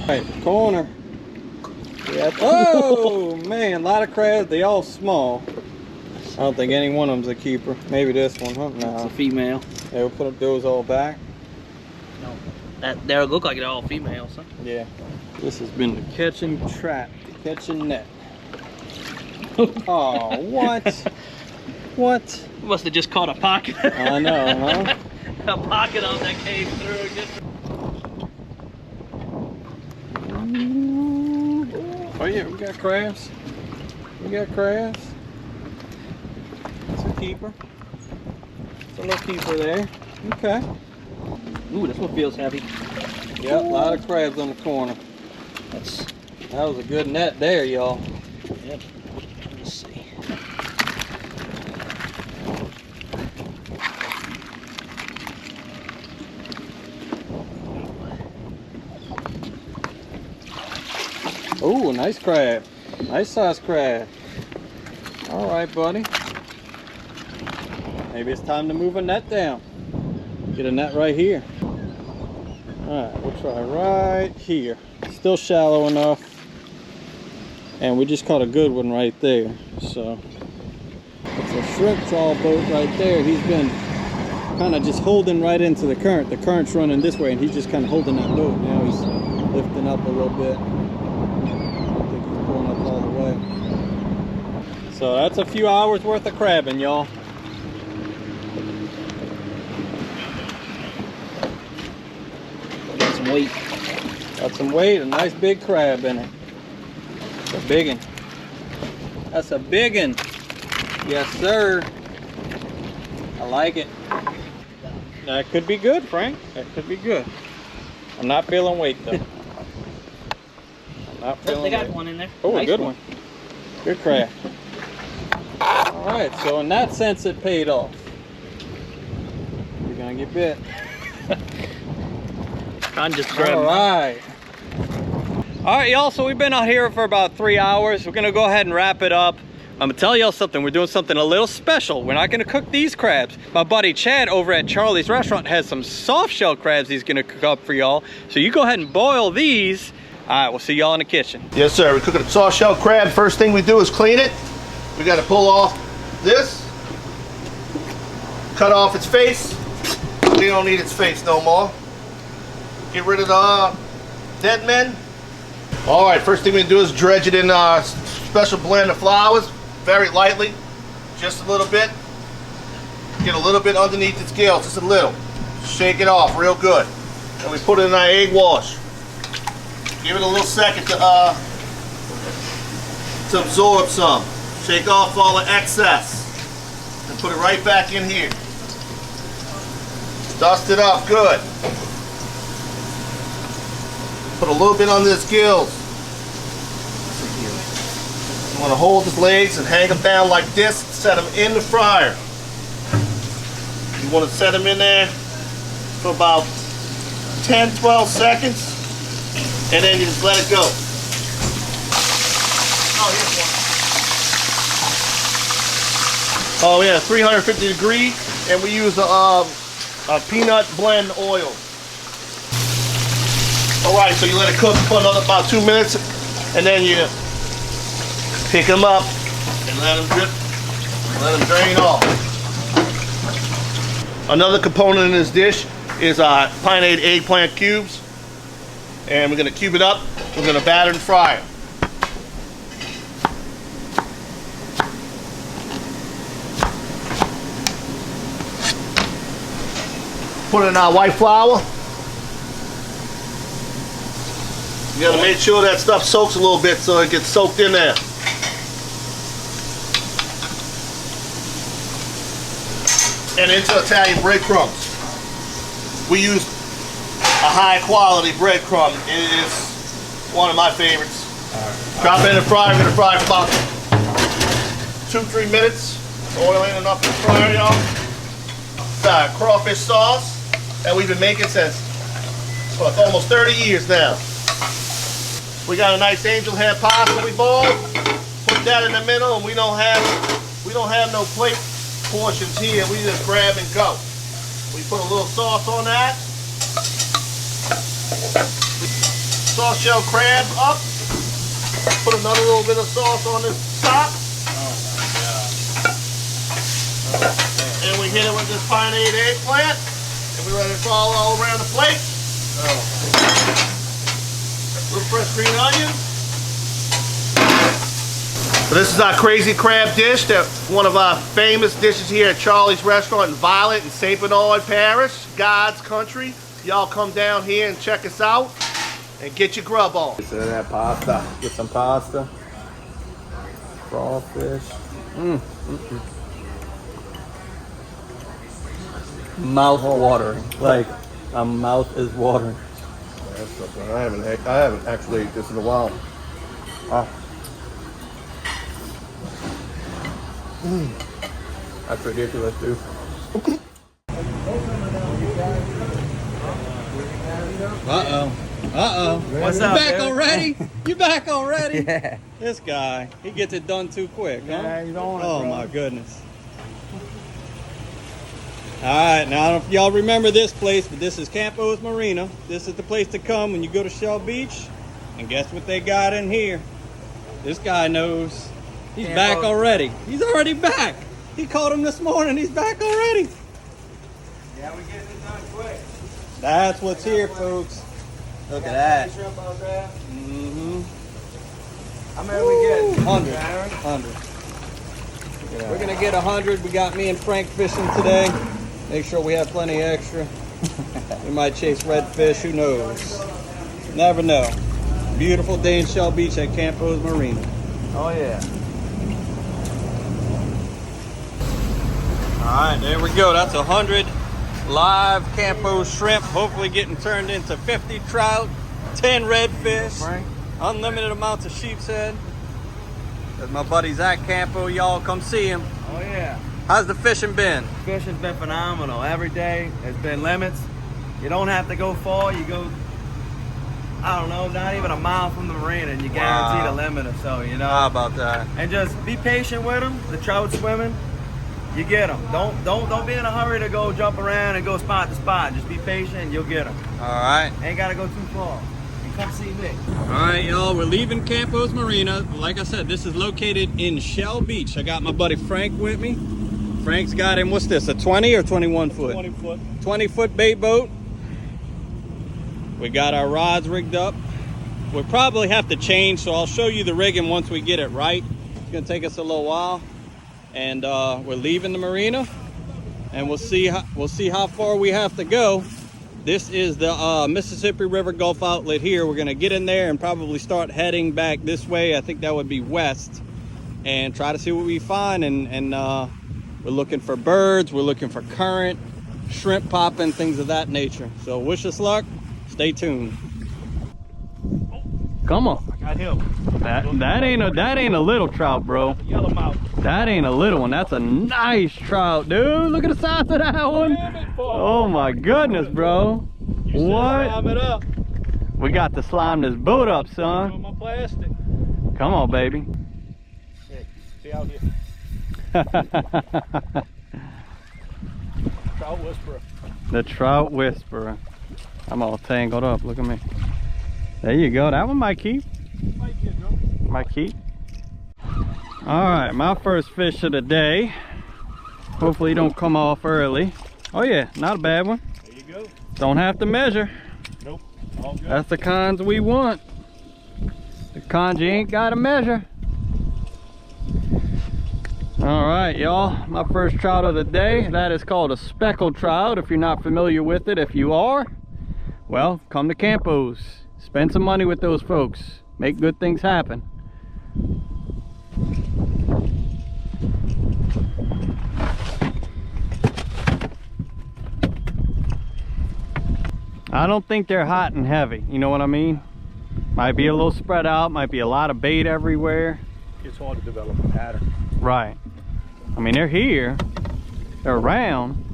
Right, corner. Yeah. Oh man, a lot of crabs. They all small. I don't think any one of them's a keeper. Maybe this one, huh? It's a No. female. Yeah, we'll put those all back. No, that they look like they're all females. Huh? Yeah. This has been the catching trap, the catching net. Oh, what? What? Must have just caught a pocket. I know, huh? A pocket on that came through. Just... Oh yeah, we got crabs. We got crabs. It's a keeper. It's a little keeper there. Okay. Ooh, this one feels heavy. Yep, a lot of crabs on the corner. That was a good net there, y'all. Yep. Let's see. Oh, nice crab. Nice size crab. All right, buddy. Maybe it's time to move a net down. Get a net right here. All right, we'll try right here. Still shallow enough. And we just caught a good one right there. So it's a shrimp trawl boat right there. He's been kind of just holding right into the current. The current's running this way and he's just kind of holding that boat. Now he's lifting up a little bit. Pulling up all the way. So that's a few hours worth of crabbing, y'all. Got some weight. Got some weight, a nice big crab in it. It's a big one. That's a big one. Yes, sir. I like it. That could be good, Frank. That could be good. I'm not feeling weight though. Not feeling They got weight. one in there. Oh, Nice a good one. Good crab. All right, so in that sense, it paid off. You're gonna get bit. I'm just All grabbing. right. All right, y'all, so we've been out here for about 3 hours. We're gonna go ahead and wrap it up. I'm gonna tell y'all something. We're doing something a little special. We're not gonna cook these crabs. My buddy Chad over at Charlie's Restaurant has some soft shell crabs he's gonna cook up for y'all. So you go ahead and boil these. All right, we'll see y'all in the kitchen. Yes, sir. We're cooking a soft shell crab. First thing we do is clean it. We got to pull off this, cut off its face. We don't need its face no more. Get rid of the dead men. All right, first thing we do is dredge it in a special blend of flours, very lightly, just a little bit. Get a little bit underneath its gills, just a little. Shake it off real good. And we put it in our egg wash. Give it a little second to absorb some. Shake off all the excess and put it right back in here. Dust it up good. Put a little bit under its gills. You want to hold his legs and hang them down like this. Set them in the fryer. You want to set them in there for about 10-12 seconds. And then you just let it go. Oh, here's one. Oh yeah, 350 degree, and we use a peanut blend oil. All right, so you let it cook for another about 2 minutes, and then you pick them up and let them drip, let them drain off. Another component in this dish is pine-aid eggplant cubes. And we're gonna cube it up. We're gonna batter and fry it. Put in our white flour. You gotta make sure that stuff soaks a little bit so it gets soaked in there. And into Italian breadcrumbs. We use a high quality breadcrumb. It is one of my favorites. Drop it in the fryer. We're gonna fry for about 2-3 minutes. Oil in enough to fry, y'all. Crawfish sauce that we've been making since almost 30 years now. We got a nice angel hair pasta we boiled. Put that in the middle, and we don't have no plate portions here. We just grab and go. We put a little sauce on that. Soft shell crab up. Put another little bit of sauce on this top. And we hit it with this pine-aid eggplant. And we let it fall all around the plate. Little fresh green onions. So this is our crazy crab dish. That's one of our famous dishes here at Charlie's Restaurant in Violet in St. Bernard Parish, God's country. Y'all come down here and check us out and get your grub on. So that pasta, get some pasta, crawfish. Mouth watering, like my mouth is watering. That's something. I haven't actually ate this in a while. That's ridiculous, dude. What's You up, back dude? already? You back already? Yeah. This guy, he gets it done too quick, huh? Yeah, he's on it, Oh bro. my goodness. Alright, now I don't know if y'all remember this place, but this is Campo's Marina. This is the place to come when you go to Shell Beach. And guess what they got in here? This guy knows. He's back already. He's already back. He called him this morning. He's back already. Yeah, we getting it done quick. That's what's here, folks. Look at that. Shrimp out there. Mm-hmm. How many we getting? 100. Aaron? 100. We're going to get 100. We got me and Frank fishing today. Make sure we have plenty extra. We might chase redfish. Who knows? Never know. Beautiful day in Shell Beach at Campo's Marina. Oh yeah. All right, there we go. That's 100 live Campo shrimp, hopefully getting turned into 50 trout, 10 redfish, Frank? unlimited amounts of sheep's head. There's my buddy Zach Campo. Y'all come see him. Oh yeah. How's the fishing been? Fishing's been phenomenal. Every day there's been limits. You don't have to go far. You go, I don't know, not even a mile from the marina, and you guarantee the limit or so, you know. How about that? And just be patient with them. The trout swimming, you get them. Don't be in a hurry to go jump around and go spot to spot. Just be patient and you'll get them. All right. Ain't gotta go too far. And come see me. All right, y'all, we're leaving Campo's Marina. Like I said, this is located in Shell Beach. I got my buddy Frank with me. Frank's got him, what's this, a 20 or 21 foot? 20 foot. 20 foot bait boat. We got our rods rigged up. We'll probably have to change, so I'll show you the rigging once we get it right. It's gonna take us a little while. And we're leaving the marina, and we'll see how far we have to go. This is the Mississippi River Gulf outlet here. We're gonna get in there and probably start heading back this way. I think that would be west, and try to see what we find. And we're looking for birds, we're looking for current, shrimp popping, things of that nature. So wish us luck. Stay tuned. Come on. Got him. That ain't a little trout, bro. Yellowmouth. That ain't a little one. That's a nice trout, dude. Look at the size of that one. Oh my goodness, bro. What? It up. We got to slime this boat up, son. On my plastic. Come on, baby. Shit. Stay out here. Trout whisperer. The trout whisperer. I'm all tangled up. Look at me. There you go. That one might keep. Might keep. All right, my first fish of the day. Hopefully, he don't come off early. Oh yeah, not a bad one. There you go. Don't have to measure. Nope. All good. That's the kinds we want. The kinds you ain't got to measure. All All right, y'all, my first trout of the day. That is called a speckled trout. If you're not familiar with it, if you are, well, come to Campos. Spend some money with those folks. Make good things happen. I don't think they're hot and heavy, you know what I mean? Might be a little spread out, might be a lot of bait everywhere. It's hard to develop a pattern. Right. I mean, they're here, they're around,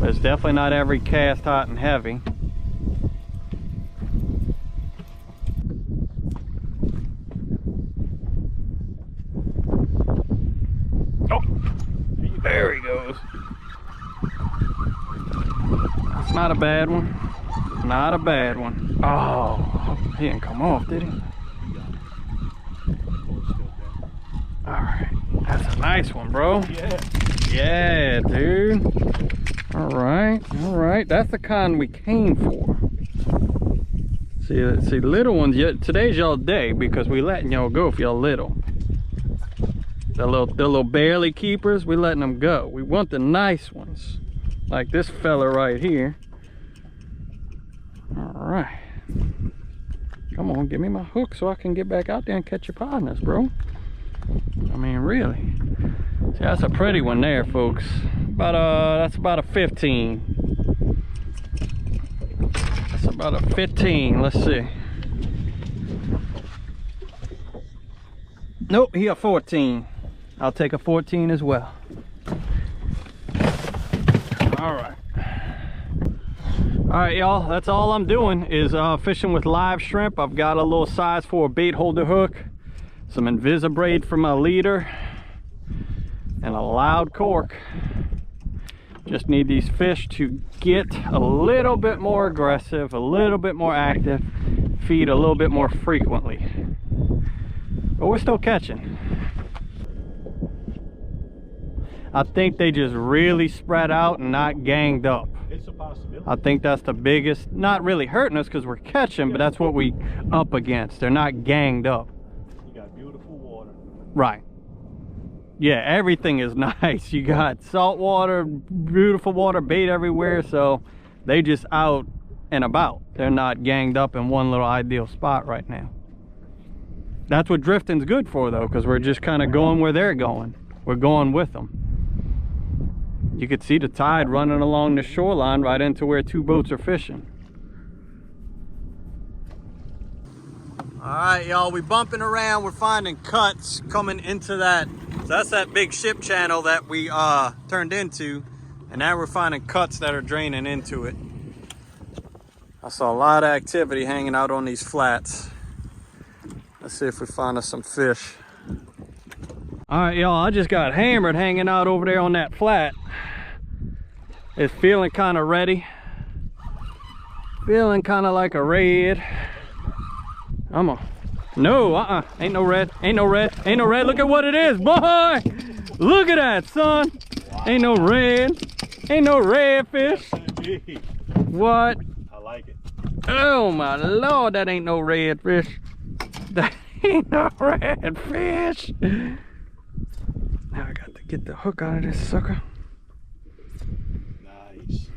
but it's definitely not every cast hot and heavy. Oh, there he goes. It's not a bad one. Not a bad one. Oh, he didn't come off, did he? All right, that's a nice one, bro. Yeah, dude. All right. That's the kind we came for. See, little ones. Today's y'all day because we letting y'all go if y'all little. The little barely keepers, we letting them go. We want the nice ones, like this fella right here. All right. Come on, give me my hook so I can get back out there and catch your partners, bro. I mean, really. See, that's a pretty one there, folks. That's about a 15. That's about a 15. Let's see. Nope, he a 14. I'll take a 14 as well. All right. All right, y'all, that's all I'm doing is fishing with live shrimp. I've got a little size 4 bait holder hook, some Invisibraid for my leader, and a loud cork. Just need these fish to get a little bit more aggressive, a little bit more active, feed a little bit more frequently. But we're still catching. I think they just really spread out and not ganged up. It's a possibility. I think that's the biggest, not really hurting us because we're catching, but that's what we up against. They're not ganged up. You got beautiful water. Right. Yeah, everything is nice. You got salt water, beautiful water, bait everywhere, so they just out and about. They're not ganged up in one little ideal spot right now. That's what drifting's good for though, because we're just kind of going where they're going. We're going with them. You could see the tide running along the shoreline right into where 2 boats are fishing. All right, y'all, we bumping around. We're finding cuts coming into that. So that's that big ship channel that we turned into. And now we're finding cuts that are draining into it. I saw a lot of activity hanging out on these flats. Let's see if we find us some fish. All right, y'all, I just got hammered hanging out over there on that flat. It's feeling kind of ready. Feeling kind of like a red. No, ain't no red, ain't no red, ain't no red. Look at what it is, boy. Look at that, son. Wow. Ain't no red redfish. What? I like it. Oh my Lord, that ain't no redfish. That ain't no redfish. Now I got to get the hook out of this sucker. Nice.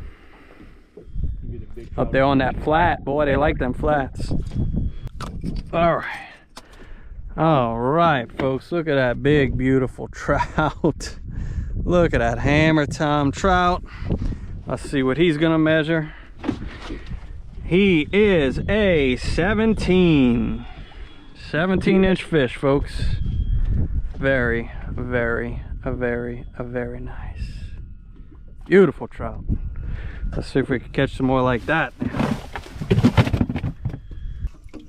Up there on that flat, boy, they like them flats. All right, folks, look at that big, beautiful trout. Look at that hammer time trout. Let's see what he's gonna measure. He is a 17-inch fish, folks. Very nice. Beautiful trout. Let's see if we can catch some more like that.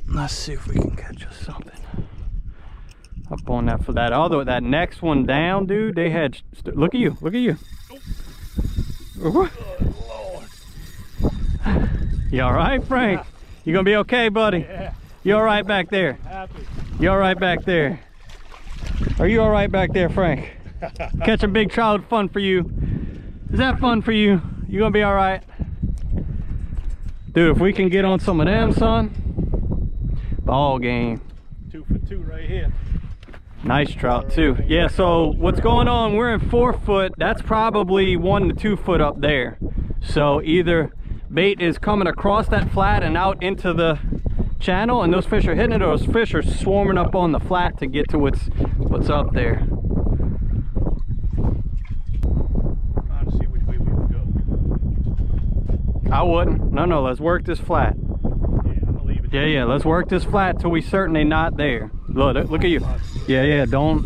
Let's see if we can catch us something up on that for that. Although that next one down, dude, they had. Look at you. Oh, Lord. You all right, Frank? You gonna be okay, buddy? Yeah. You all right back there? Happy. You all right back there? Are you all right back there, Frank? Catching big trout, fun for you. Is that fun for you? You gonna be all right? Dude, if we can get on some of them, son, ball game. 2 for 2 right here. Nice trout too. Yeah, so what's going on, we're in 4 foot. That's probably 1 to 2 foot up there. So either bait is coming across that flat and out into the channel and those fish are hitting it, or those fish are swarming up on the flat to get to what's up there. Trying to see which way we would go. I wouldn't. No, let's work this flat. Yeah, I'm gonna leave it. Yeah, let's work this flat till we certain they not there. Look at you. Yeah, don't.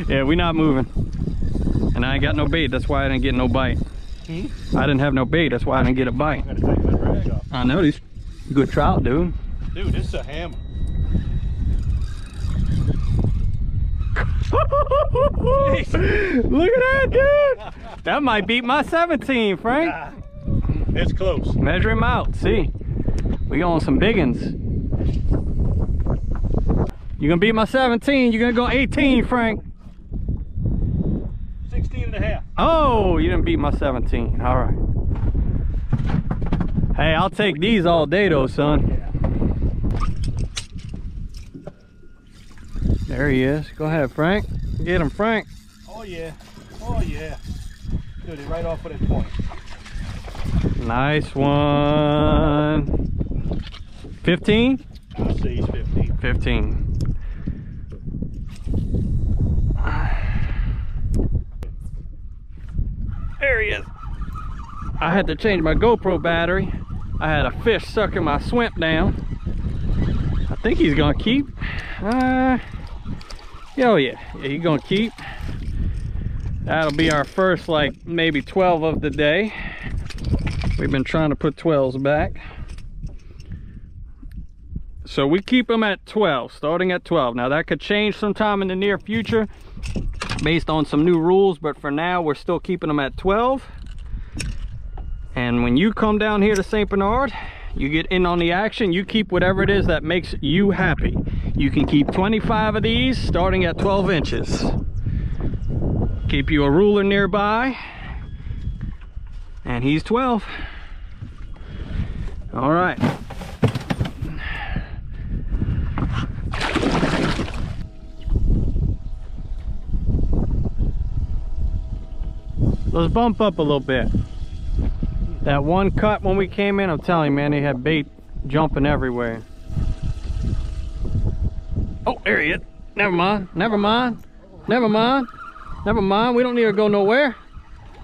Yeah, we not moving. And I ain't got no bait, that's why I didn't get no bite. I didn't have no bait, that's why I didn't get a bite. I gotta take my drag off. I know these good trout, dude. Dude, this is a hammer. Look at that, dude. That might beat my 17, Frank. It's close. Measure him out, see. We on some biggins. You gonna beat my 17, you're gonna go 18, Frank. 16 and a half. Oh, you didn't beat my 17. All right. Hey, I'll take these all day though, son. There he is. Go ahead, Frank. Get him, Frank. Oh yeah. Oh yeah. Dude, he's right off of that point. Nice one. 15? I'll say he's 15. 15. There he is. I had to change my GoPro battery. I had a fish sucking my swimp down. I think he's gonna keep. Oh yeah, he's gonna keep. That'll be our first, like, maybe 12 of the day. We've been trying to put 12s back. So we keep them at 12, starting at 12. Now that could change sometime in the near future based on some new rules, but for now we're still keeping them at 12. And when you come down here to St. Bernard, you get in on the action, you keep whatever it is that makes you happy. You can keep 25 of these starting at 12 inches. Keep you a ruler nearby, and he's 12. All right. Let's bump up a little bit. That one cut when we came in, I'm telling you, man, they had bait jumping everywhere. Oh, there he is. Never mind. We don't need to go nowhere.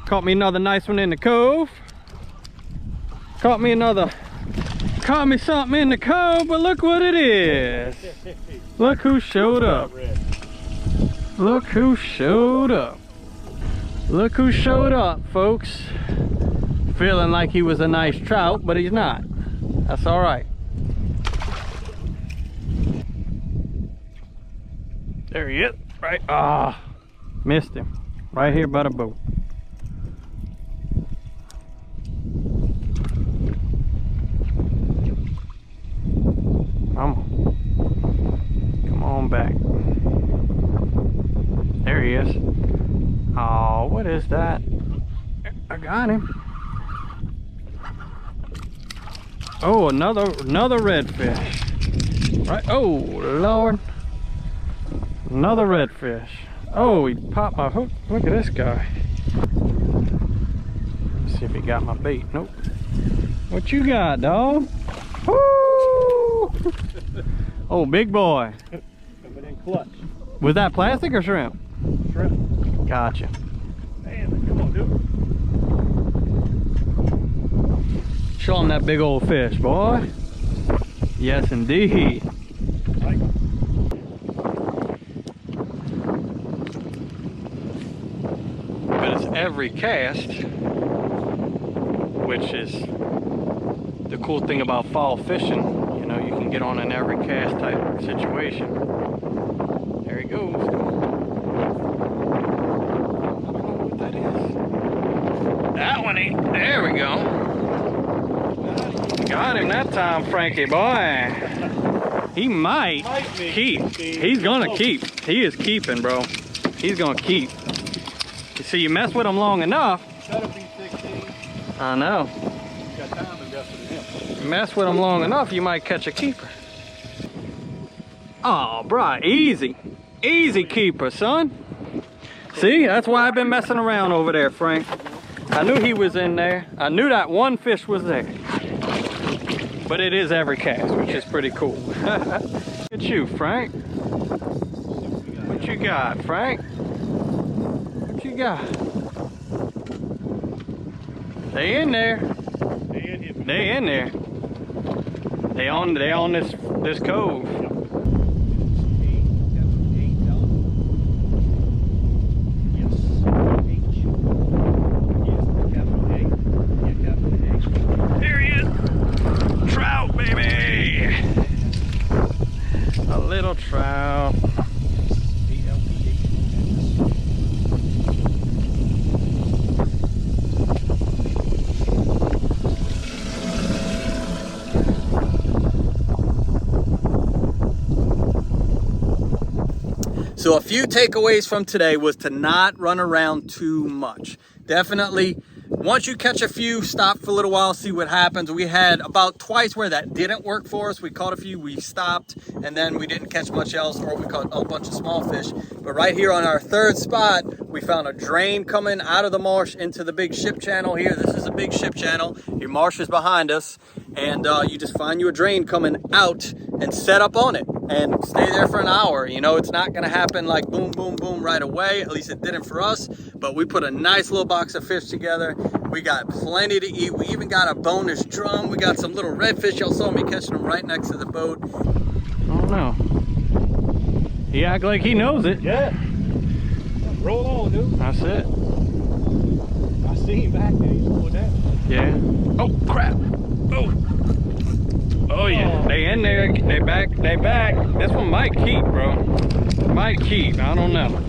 Caught me another nice one in the cove. Caught me something in the cove, but look what it is. Look who showed up. Look who showed up. Look who showed up, folks. Feeling like he was a nice trout, but he's not. That's all right. There he is. Right. Missed him. Right here by the boat. Come on back. There he is. Oh, what is that? I got him. Oh, another redfish. Right. Oh, Lord. Another redfish. Oh, he popped my hook. Look at this guy. Let's see if he got my bait. Nope. What you got, dog? Woo! Oh, big boy. Coming in clutch. Was that plastic or shrimp? Shrimp. Gotcha. Man, come on, dude. Show him that big old fish, boy. Yes, indeed. Like, But it's every cast, which is the cool thing about fall fishing. You know, you can get on an every cast type of situation. There he goes. I don't know what that is. That one ain't. There we go. Got him that time, Frankie boy. He might keep. He's gonna keep. He is keeping, bro. He's gonna keep. You see, you mess with him long enough. that'll be 16. I know. Got time to invest in him. You mess with him long enough, you might catch a keeper. Oh, bruh, easy. Easy keeper, son. See, that's why I've been messing around over there, Frank. I knew he was in there. I knew that one fish was there. But it is every cast, which is pretty cool. Look at you, Frank. What you got, Frank? What you got? They in there. They in there. They on this cove. There he is. Trout, baby. A little trout. So a few takeaways from today was to not run around too much. Definitely, once you catch a few, stop for a little while, see what happens. We had about twice where that didn't work for us. We caught a few, we stopped, and then we didn't catch much else, or we caught a bunch of small fish. But right here on our third spot, we found a drain coming out of the marsh into the big ship channel here. This is a big ship channel. Your marsh is behind us, and you just find you a drain coming out and set up on it and stay there for an hour. You know, it's not gonna happen like boom, boom, boom right away. At least it didn't for us, but we put a nice little box of fish together. We got plenty to eat. We even got a bonus drum. We got some little redfish. Y'all saw me catching them right next to the boat. I don't know. He act like he knows it. Yeah. Roll on, dude. That's it. I see him back there. He's going down. Yeah. Oh, crap. Oh. Oh, yeah. They in there. They back. They back. This one might keep, bro. Might keep. I don't know.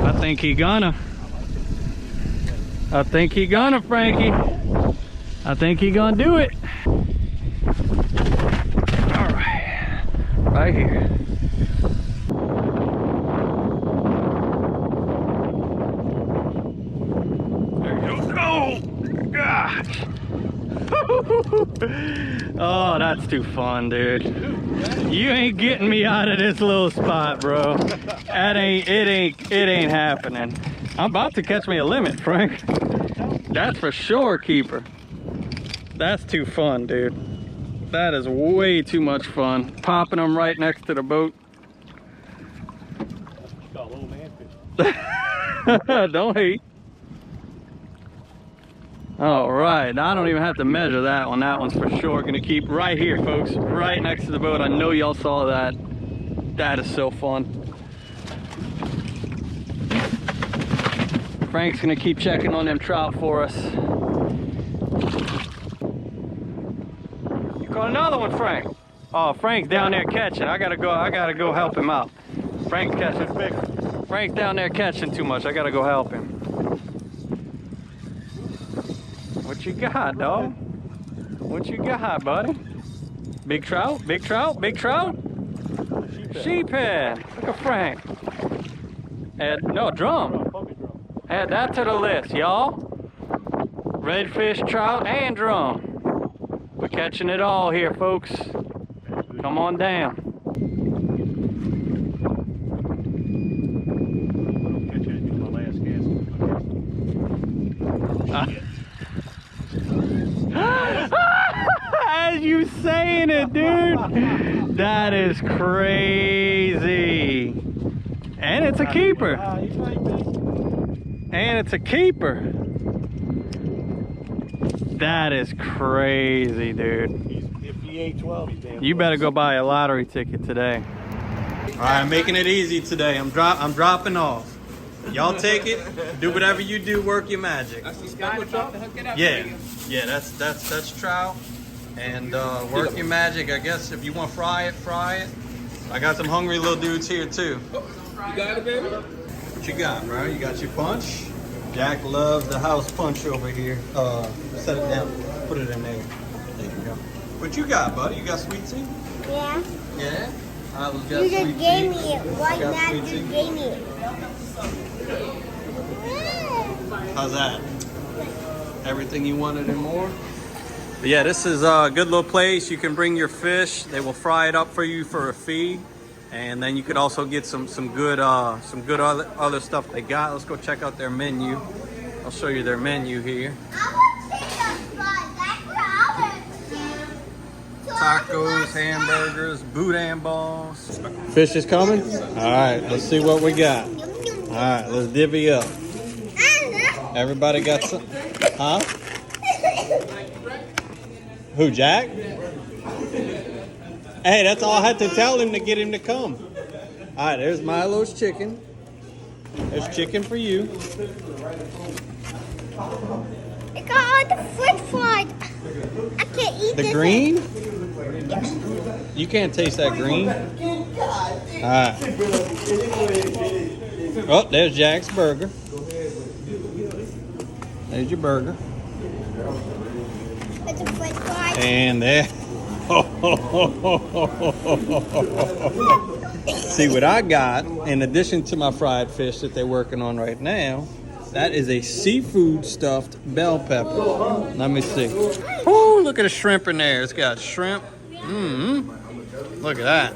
I think he gonna. I think he gonna, Frankie. I think he gonna do it. All right. Right here. Gosh. Oh, that's too fun, dude. You ain't getting me out of this little spot, bro. That ain't it ain't happening. I'm about to catch me a limit, Frank. That's for sure, keeper. That's too fun, dude. That is way too much fun. Popping them right next to the boat. Got a little manfish. Don't hate. All right, I don't even have to measure that one. That one's for sure gonna keep right here, folks, right next to the boat. I know y'all saw that. That is so fun. Frank's gonna keep checking on them trout for us. You caught another one, Frank. Oh, Frank's down there catching. I gotta go help him out. Frank's catching. Frank's down there catching too much. I gotta go help him. What you got, dog? What you got, buddy? Big trout? Big trout? Big trout? Sheephead. Look at Frank. Add, no, drum. Add that to the list, y'all. Redfish, trout, and drum. We're catching it all here, folks. Come on down. As you saying it, dude, that is crazy. And it's a keeper. And it's a keeper. That is crazy, dude. If he ain't 12, he's damn. You better go buy a lottery ticket today. All right, I'm making it easy today. I'm dropping off. Y'all take it. Do whatever you do. Work your magic. Yeah, yeah. That's trout. And work your magic. I guess if you want to fry it, fry it. I got some hungry little dudes here too. You got it, baby? What you got, bro? You got your punch? Jack loves the house punch over here. Set it down. Put it in there. There you go. What you got, buddy? You got sweet tea? Yeah. Yeah? I was You just gave me it. Why not just gave me it? How's that? Everything you wanted and more? But yeah, this is a good little place. You can bring your fish. They will fry it up for you for a fee. And then you could also get some good other stuff they got. Let's go check out their menu. I'll show you their menu here. Tacos, hamburgers, boudin balls. Fish is coming? All right, let's see what we got. All right, let's divvy up. Everybody got some? Huh? Who, Jack? Hey, that's all I had to tell him to get him to come. All right, there's Milo's chicken. There's chicken for you. I got all the French fries. I can't eat The this. green? You can't taste that green. All right. Oh, there's Jack's burger. There's your burger. It's a French fries. And there. See what I got, in addition to my fried fish that they're working on right now, that is a seafood stuffed bell pepper. Let me see. Oh, look at the shrimp in there. It's got shrimp. Look at that.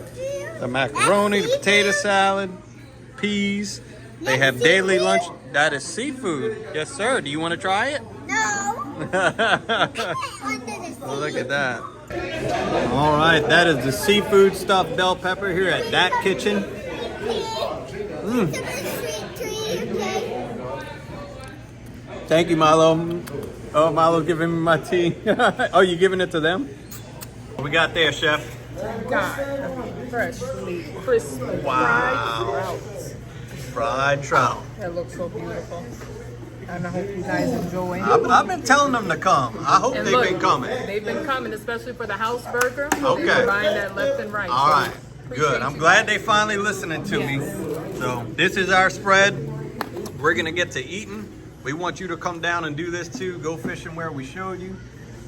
The macaroni, the potato salad, peas. They have daily lunch. That is seafood. Yes, sir. Do you want to try it? No. Oh, look at that. All right, that is the seafood stuffed bell pepper here at that kitchen. Thank you, Milo. Oh, Milo's giving me my tea. Oh, you giving it to them? What we got there, chef? Got freshly crispy Wow. Fried trout. That looks so beautiful. And I hope you guys enjoy. I've been telling them to come. I hope And they've look, been coming. They've been coming, especially for the house burger. Okay. They've been buying that left and right. All So right, good. I'm glad they finally listening to me. So this is our spread. We're gonna get to eating. We want you to come down and do this too. Go fishing where we showed you.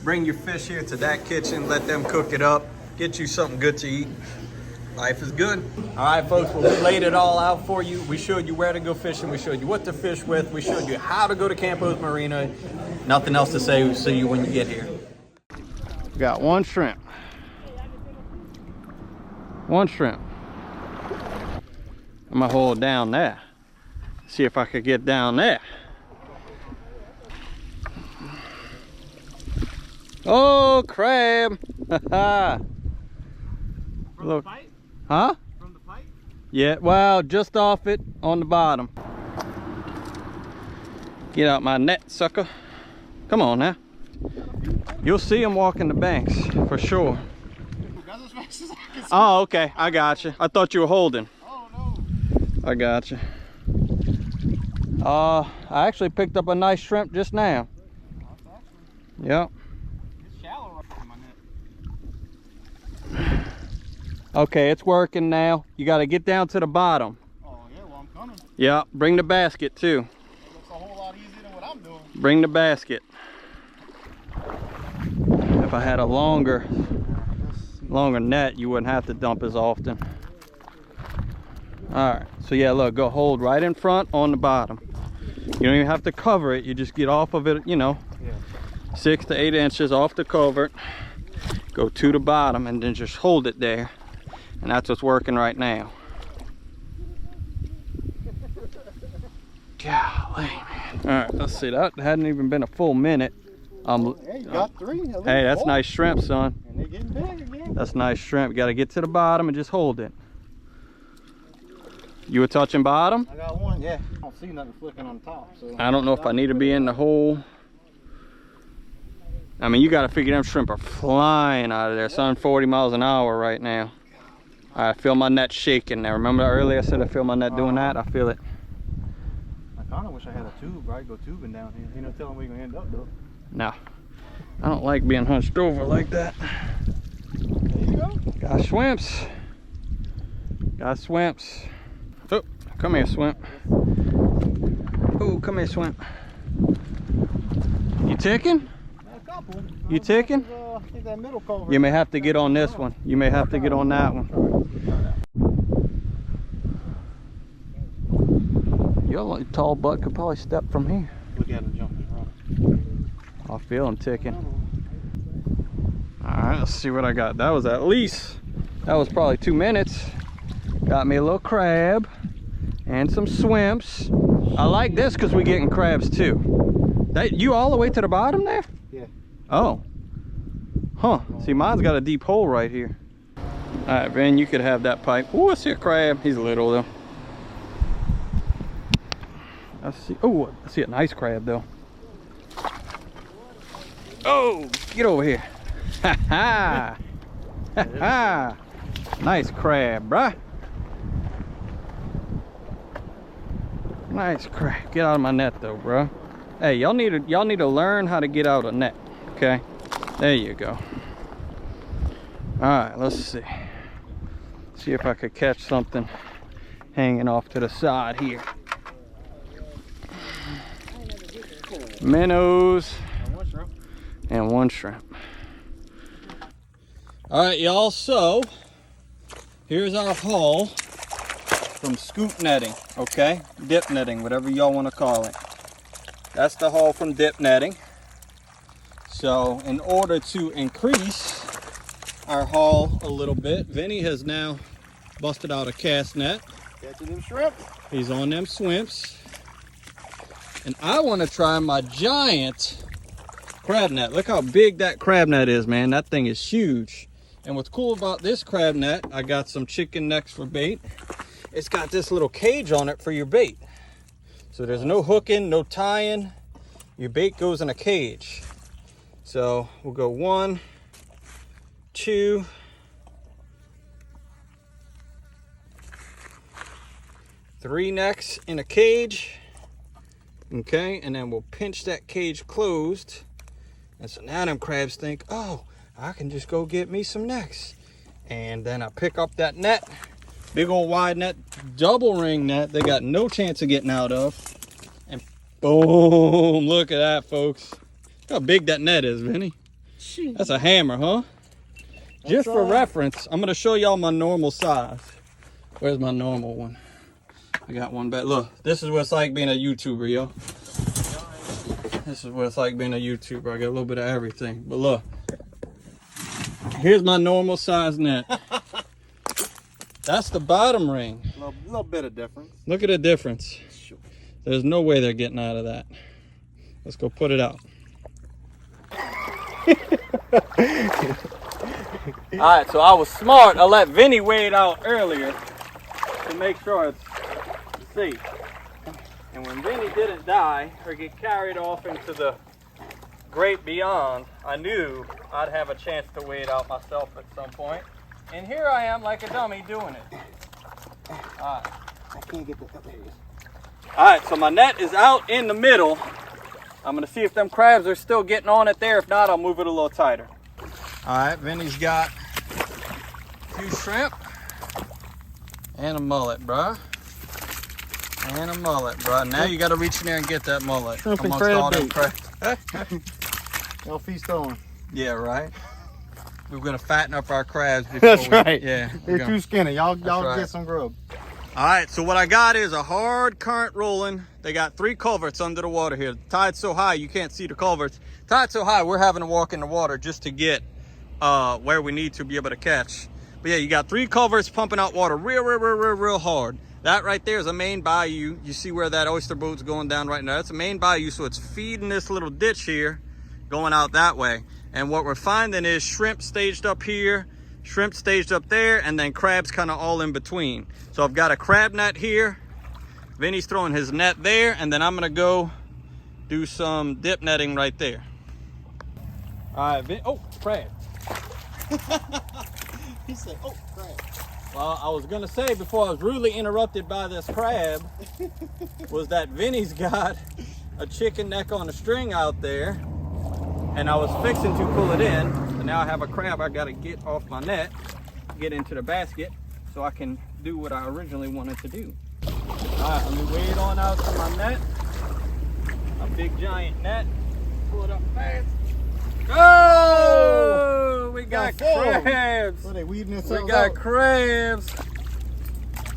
Bring your fish here to that kitchen. Let them cook it up. Get you something good to eat. Life is good. All right, folks, well, we laid it all out for you. We showed you where to go fishing. We showed you what to fish with. We showed you how to go to Campos Marina. Nothing else to say. We'll see you when you get here. We got one shrimp. One shrimp. I'm gonna hold down there. See if I could get down there. Oh, crab. Look. Huh? From the pipe? Yeah, well, just off it on the bottom. Get out my net, sucker. Come on now. You'll see them walking the banks for sure. Oh, okay. I got you. I thought you were holding. Oh, no. I got you. I actually picked up a nice shrimp just now. Yep. It's shallow right in my net. Okay, it's working now. You got to get down to the bottom. Oh, yeah, well, I'm coming. Yeah, bring the basket too. It looks a whole lot easier than what I'm doing. Bring the basket. If I had a longer net, you wouldn't have to dump as often. All right, so yeah, look, go hold right in front on the bottom. You don't even have to cover it. You just get off of it, you know, 6 to 8 inches off the culvert. Go to the bottom and then just hold it there. And that's what's working right now. Golly, man. All right, let's see. That hadn't even been a full minute. Yeah, you got 3. Hey, that's nice shrimp, son. And they're getting big again. That's nice shrimp. You got to get to the bottom and just hold it. You were touching bottom? I got one, yeah. I don't see nothing flicking on top. So I don't know if I need to be in the hole. I mean, you got to figure them shrimp are flying out of there, son. 40 miles an hour right now. I feel my net shaking now. Remember earlier I said I feel my net doing that? I feel it. I kind of wish I had a tube, right? Go tubing down here. You know, tell them where you're going to end up, though. No. I don't like being hunched over like that. There you go. Got swimps. Got swimps. Oh, come here, swimp. Oh, come here, swimp. You ticking? A couple. You ticking? I think that middle culvert. You may have to get on this one. You may have to get on that one. Your tall butt could probably step from here. Look at him jumping. I feel him ticking. right, let's see what I got. That was probably 2 minutes. Got me a little crab and some swimps. I like this because we're getting crabs too. You all the way to the bottom there? Yeah. Oh. Huh. See, mine's got a deep hole right here. All right, Ben, you could have that pipe. Oh, I see a crab. He's little though. I see a nice crab though. Oh, get over here. Ha ha. Ha ha. Nice crab, bruh. Nice crab. Get out of my net though, bruh. Hey, y'all need to learn how to get out of net. Okay. There you go. Alright, let's see. See if I could catch something hanging off to the side here. Minnows and one shrimp. Alright, y'all, so here's our haul from scoop netting, okay? Dip netting, whatever y'all want to call it. That's the haul from dip netting. So in order to increase our haul a little bit, Vinny has now busted out a cast net. Catching them shrimp. He's on them swimps. And I want to try my giant crab net. Look how big that crab net is, man. That thing is huge. And what's cool about this crab net, I got some chicken necks for bait. It's got this little cage on it for your bait. So there's no hooking, no tying. Your bait goes in a cage. So we'll go 1, 2, 3 necks in a cage. Okay, and then we'll pinch that cage closed. And so now them crabs think, oh, I can just go get me some necks. And then I pick up that net, big old wide net, double ring net they got no chance of getting out of. And boom, look at that, folks. Look how big that net is, Vinny. That's a hammer, huh? Just for reference, I'm gonna show y'all my normal size. Where's my normal one? I got one back. Look, this is what it's like being a YouTuber, yo. This is what it's like being a YouTuber. I got a little bit of everything. But look, here's my normal size net. That's the bottom ring. A little bit of difference. Look at the difference. There's no way they're getting out of that. Let's go put it out. Alright, so I was smart. I let Vinny weigh it out earlier to make sure it's safe. And when Vinny didn't die or get carried off into the great beyond, I knew I'd have a chance to weigh it out myself at some point. And here I am like a dummy doing it. Alright. I can't get the there it is. Alright, so my net is out in the middle. I'm gonna see if them crabs are still getting on it there. If not, I'll move it a little tighter. Alright, Vinny's got a few shrimp and a mullet, bruh. And a mullet, bruh. Now you gotta reach in there and get that mullet. Shrimp and amongst crab all them bait. crabs. Y'all feast on. Yeah, right. We're gonna fatten up our crabs before That's right. Yeah. They're too skinny. Y'all right. get some grub. All right, so what I got is a hard current rolling. They got 3 culverts under the water here. The tide's so high you can't see the culverts. Tide's so high we're having to walk in the water just to get where we need to be able to catch. But yeah, you got 3 culverts pumping out water real hard. That right there is a main bayou. You see where that oyster boat's going down right now? That's a main bayou, so it's feeding this little ditch here, going out that way. And what we're finding is shrimp staged up here, shrimp staged up there, and then crabs kind of all in between. So I've got a crab net here. Vinny's throwing his net there, and then I'm gonna go do some dip netting right there. All right, oh, crab. He said, oh, crap. Well, I was gonna say before I was rudely interrupted by this crab was that Vinny's got a chicken neck on a string out there, and I was fixing to pull it in. So now I have a crab I gotta get off my net, get into the basket, so I can do what I originally wanted to do. All right, let me wade on out to my net, a big giant net. Pull it up fast. Oh, we got crabs. What, they weeding We themselves got out? crabs.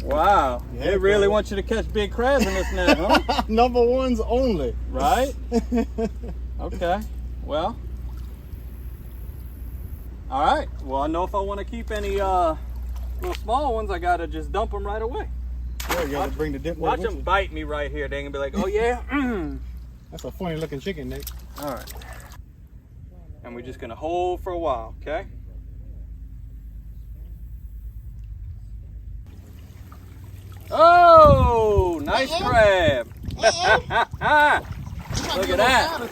Wow, Yeah, they really crab. want you to catch big crabs in this net, huh? Number ones only. Right? Okay, well, All right. Well, I know if I want to keep any little small ones, I gotta just dump them right away. Yeah, you gotta bring the dip. Watch them bite me right here. They gonna be like, oh yeah. That's a funny looking chicken, Nate. All right. And we're just gonna hold for a while, okay? Oh, nice crab. Look at that.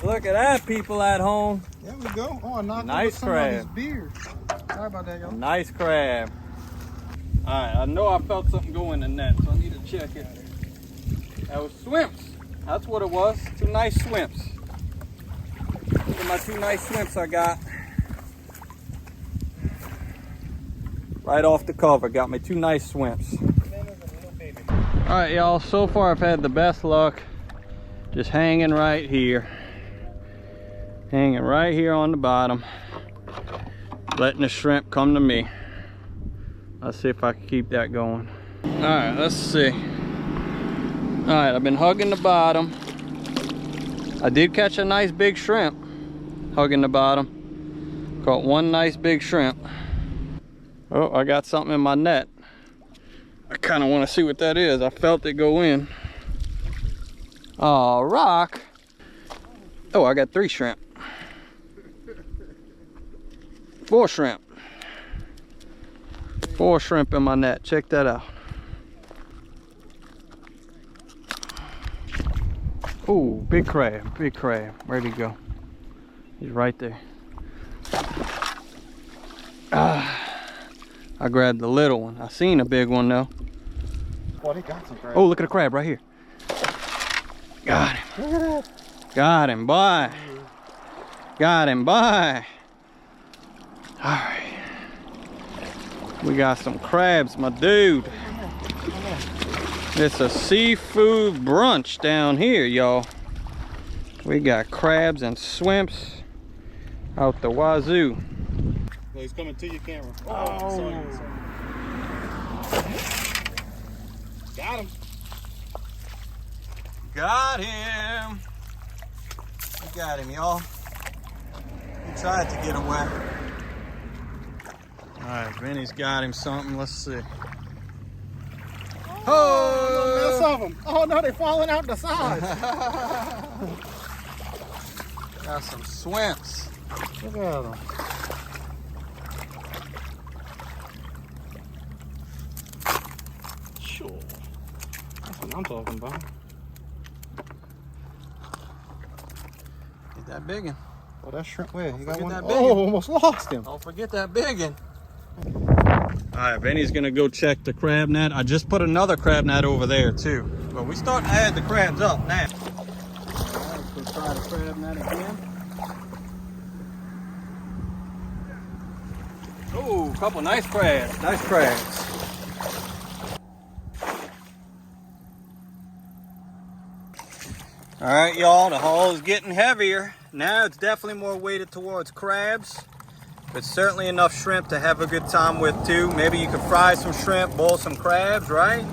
Look at that, people at home. There we go. Oh, I knocked Nice some on his crab. beard. Sorry about that, y'all. Nice crab. All right, I know I felt something go in the net, so I need to check it. That was swimps. That's what it was. 2 nice swimps. Look at my 2 nice swimps I got. Right off the cover, got me 2 nice swimps. All right, y'all, so far I've had the best luck just hanging right here. Hanging right here on the bottom. Letting the shrimp come to me. Let's see if I can keep that going. All right, let's see. All right, I've been hugging the bottom. I did catch a nice big shrimp. Hugging the bottom. Caught 1 nice big shrimp. Oh, I got something in my net. I kind of want to see what that is. I felt it go in. Oh, rock. Oh, I got 3 shrimp. 4 shrimp. 4 shrimp in my net. Check that out. Oh, big crab, big crab. Where'd he go? He's right there. I grabbed the little one. I seen a big one though. Oh, they got some crab. Oh, look at the crab right here. Got him. Look at that. Got him, boy. Got him, boy. All right. We got some crabs, my dude. It's a seafood brunch down here, y'all. We got crabs and swimps out the wazoo. Oh, he's coming to your camera. Oh, sorry. Got him. Got him. We got him, y'all. He tried to get away. All right, Vinny's got him something. Let's see. Oh, mess of them. Oh no, they're falling out the side. Got some swimps. Look at them. Sure. That's what I'm talking about. Get that biggin. Oh, that shrimp. Where? You got Forget one? that Oh, biggin. almost lost him. Don't forget that biggin. All right, Benny's gonna go check the crab net. I just put another crab net over there too. But we starting to add the crabs up now. All right, let's go try the crab net again. Oh, a couple nice crabs. Nice crabs. All right, y'all, the haul is getting heavier. Now it's definitely more weighted towards crabs. But certainly enough shrimp to have a good time with too. Maybe you could fry some shrimp, boil some crabs, right?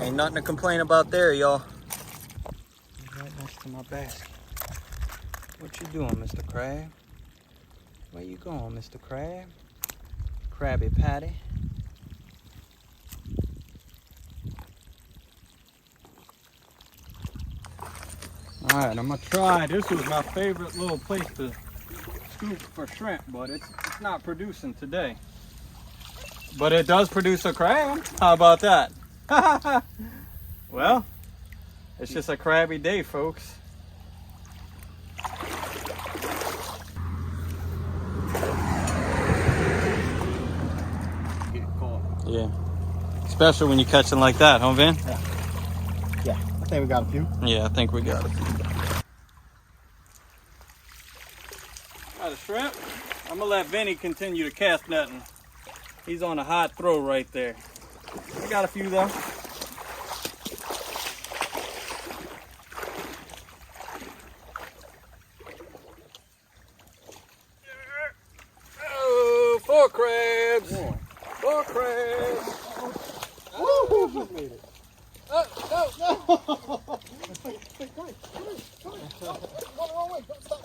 Ain't nothing to complain about there, y'all. Right next to my basket. What you doing, Mr. Crab? Where you going, Mr. Crab? Krabby Patty. All right, I'm gonna try. This was my favorite little place to scoop for shrimp, but it's not producing today. But it does produce a crab. How about that? Well, it's just a crabby day, folks. Get caught. Yeah. Especially when you're catching like that, huh, Vin? Yeah. Yeah, I think we got a few. Yeah, I think we got a few. Got a shrimp. I'm gonna let Vinny continue to cast netting. He's on a hot throw right there. We got a few though. Oh, 4 crabs. 4 crabs. Woo! Just made it. Oh, no. Wait, come on. Go the wrong way. Stop.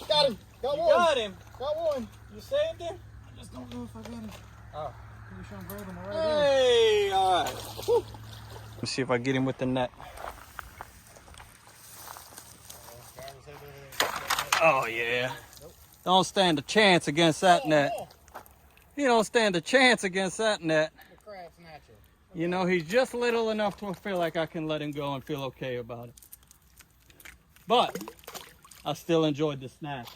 Got him. Got You one. got him. Got one. You saved him? I just don't know if I got him. Oh. Pretty sure I'm grabbing him right Hey, all right. Whew. Let's see if I get him with the net. Oh, yeah. Don't stand a chance against that net. You don't stand a chance against that net. The crab snatcher. You know, he's just little enough to feel like I can let him go and feel okay about it. But I still enjoyed the snatch.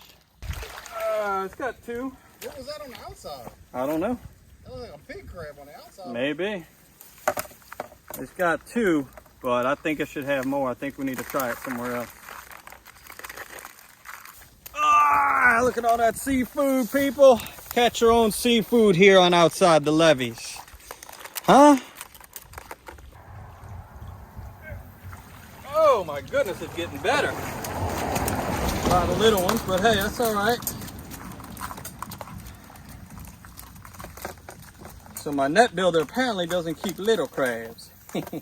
It's got 2. What was that on the outside? I don't know. That was like a big crab on the outside. Maybe. It's got 2, but I think it should have more. I think we need to try it somewhere else. Ah, look at all that seafood, people. Catch your own seafood here on Outside the Levees. Huh? Oh my goodness, it's getting better. A lot of little ones, but hey, that's all right. So my net builder apparently doesn't keep little crabs. What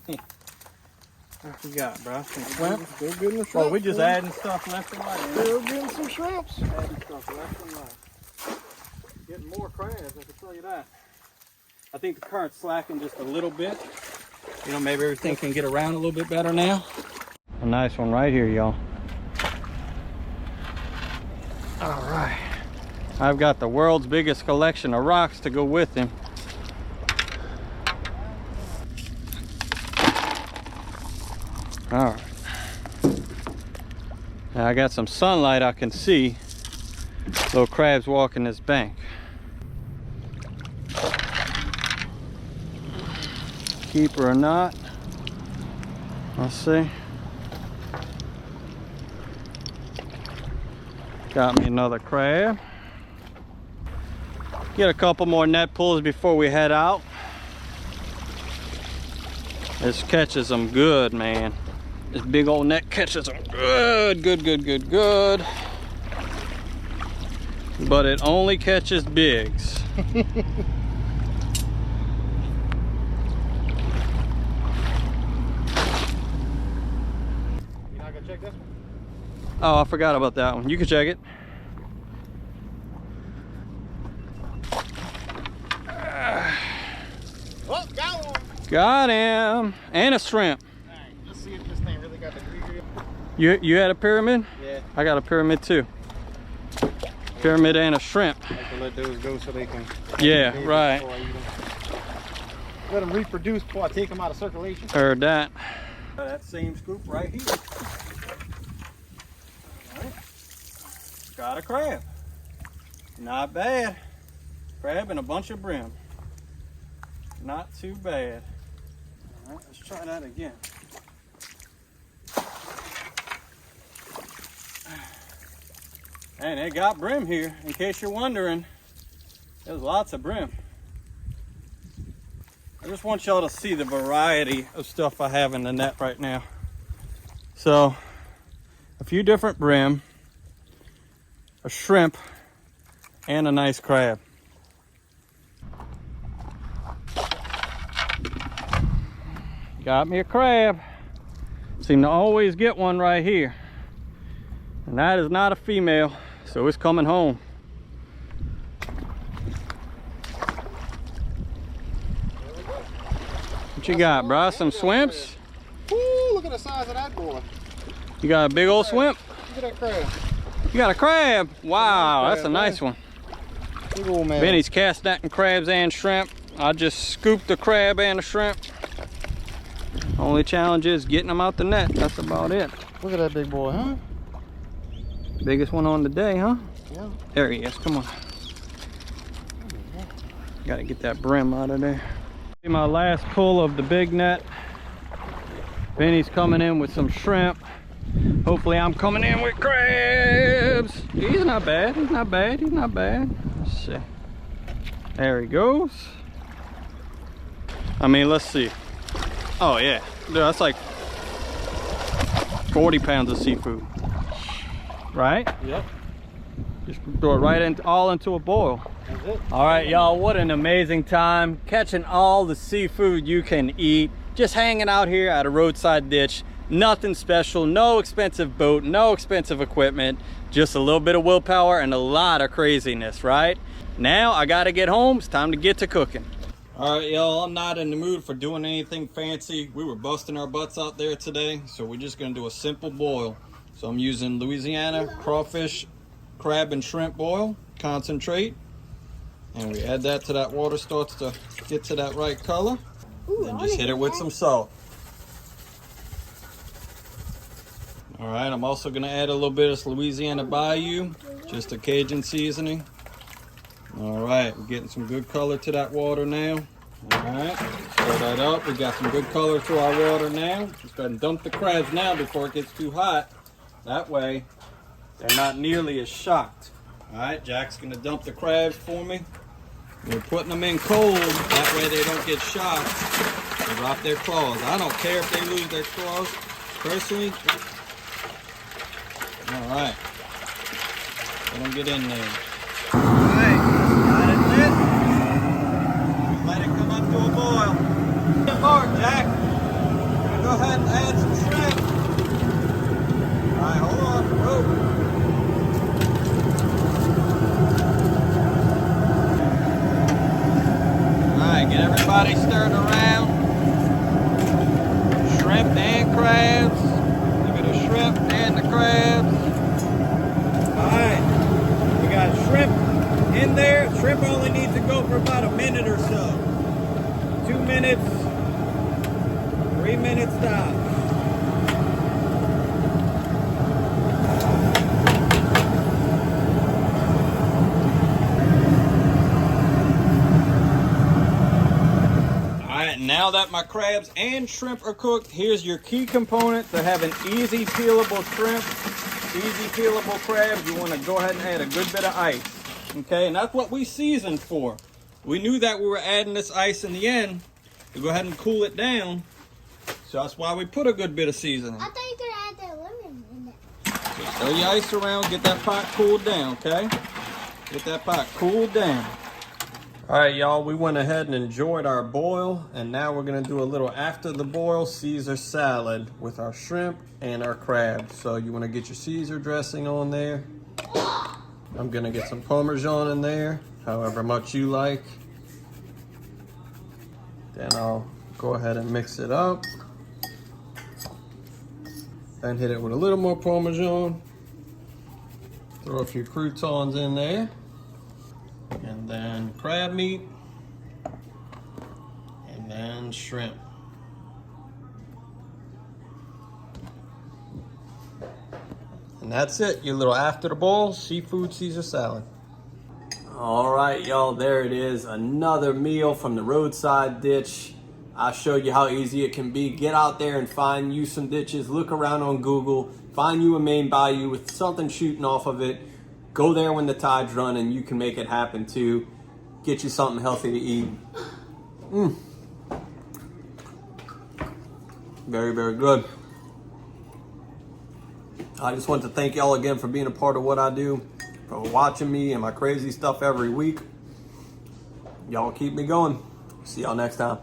you got, bro? Some shrimp? Still getting the shrimp. Oh, we just adding stuff left and right. Still getting some shrimps. Adding stuff left and right. Getting more crabs, I can tell you that. I think the current's slacking just a little bit. You know, maybe everything can get around a little bit better now. A nice one right here, y'all. All right. I've got the world's biggest collection of rocks to go with him. All right. Now I got some sunlight I can see. Little crabs walking this bank. Keeper or not. Let's see. Got me another crab. Get a couple more net pulls before we head out. This catches them good, man. This big old net catches them good, good, good, good, good. But it only catches bigs. You not gonna check this one? Oh, I forgot about that one. You can check it. Oh, got one. Got him. And a shrimp. All right, let's see if this thing really got the green. You had a pyramid? Yeah. I got a pyramid too. Pyramid and a shrimp. I have to let those go so they can. Yeah, right. Let them reproduce before I take them out of circulation. Heard that. That same scoop right here. All right. Got a crab. Not bad. Crab and a bunch of brim. Not too bad. All right, let's try that again. And they got brim here, in case you're wondering. There's lots of brim. I just want y'all to see the variety of stuff I have in the net right now. So, a few different brim, a shrimp, and a nice crab. Got me a crab. Seem to always get one right here. And that is not a female, so it's coming home. What you got, bro? Some swimps? Ooh, look at the size of that boy. You got a big old swimp? Look at that crab. You got a crab? Wow, that's a nice one. Big old man. Benny's cast netting crabs and shrimp. I just scooped the crab and the shrimp. Only challenge is getting them out the net. That's about it. Look at that big boy, huh? Biggest one on the day, huh? Yeah. There he is. Come on. Gotta get that brim out of there. My last pull of the big net. Benny's coming in with some shrimp. Hopefully I'm coming in with crabs. He's not bad. He's not bad. He's not bad. Let's see. There he goes. I mean, let's see. Oh yeah. Dude, that's like 40 pounds of seafood. Right? Yep. Just throw it right in, all into a boil. That's it. All right, y'all, what an amazing time catching all the seafood you can eat, just hanging out here at a roadside ditch. Nothing special, no expensive boat, no expensive equipment, just a little bit of willpower and a lot of craziness, right? Now I gotta get home, it's time to get to cooking. All right, y'all, I'm not in the mood for doing anything fancy. We were busting our butts out there today, so we're just gonna do a simple boil. So I'm using Louisiana crawfish, crab and shrimp boil, concentrate. And we add that to that water, starts to get to that right color. Then just hit it with some salt. All right, I'm also gonna add a little bit of Louisiana bayou, just a Cajun seasoning. All right, we're getting some good color to that water now. All right, stir that up. We got some good color to our water now. Just go ahead and dump the crabs now before it gets too hot. That way, they're not nearly as shocked. All right, Jack's gonna dump the crabs for me. We're putting them in cold, that way they don't get shocked and drop their claws. I don't care if they lose their claws, personally. All right, let them get in there. All right, got it lit. Let it come up to a boil. Get more, Jack. We're gonna go ahead and add some shrimp. All right, hold on. Whoa. Get everybody stirred around. Shrimp and crabs. Give it a shrimp and the crabs. Alright, we got shrimp in there. Shrimp only needs to go for about a minute or so. 2 minutes, 3 minutes tops. Now that my crabs and shrimp are cooked, here's your key component to have an easy peelable shrimp, easy peelable crabs. You want to go ahead and add a good bit of ice. Okay, and that's what we seasoned for. We knew that we were adding this ice in the end to go ahead and cool it down. So that's why we put a good bit of seasoning. I thought you could add that lemon in it. So stir your ice around, get that pot cooled down, okay? Get that pot cooled down. All right, y'all, we went ahead and enjoyed our boil, and now we're gonna do a little after the boil Caesar salad with our shrimp and our crabs. So you wanna get your Caesar dressing on there. I'm gonna get some Parmesan in there, however much you like. Then I'll go ahead and mix it up. Then hit it with a little more Parmesan. Throw a few croutons in there. And then crab meat, and then shrimp. And that's it, your little after the boil seafood Caesar salad. All right, y'all, there it is. Another meal from the roadside ditch. I showed you how easy it can be. Get out there and find you some ditches. Look around on Google. Find you a main bayou with something shooting off of it. Go there when the tide's running. You can make it happen too. Get you something healthy to eat. Very, very good. I just want to thank y'all again for being a part of what I do, for watching me and my crazy stuff every week. Y'all keep me going. See y'all next time.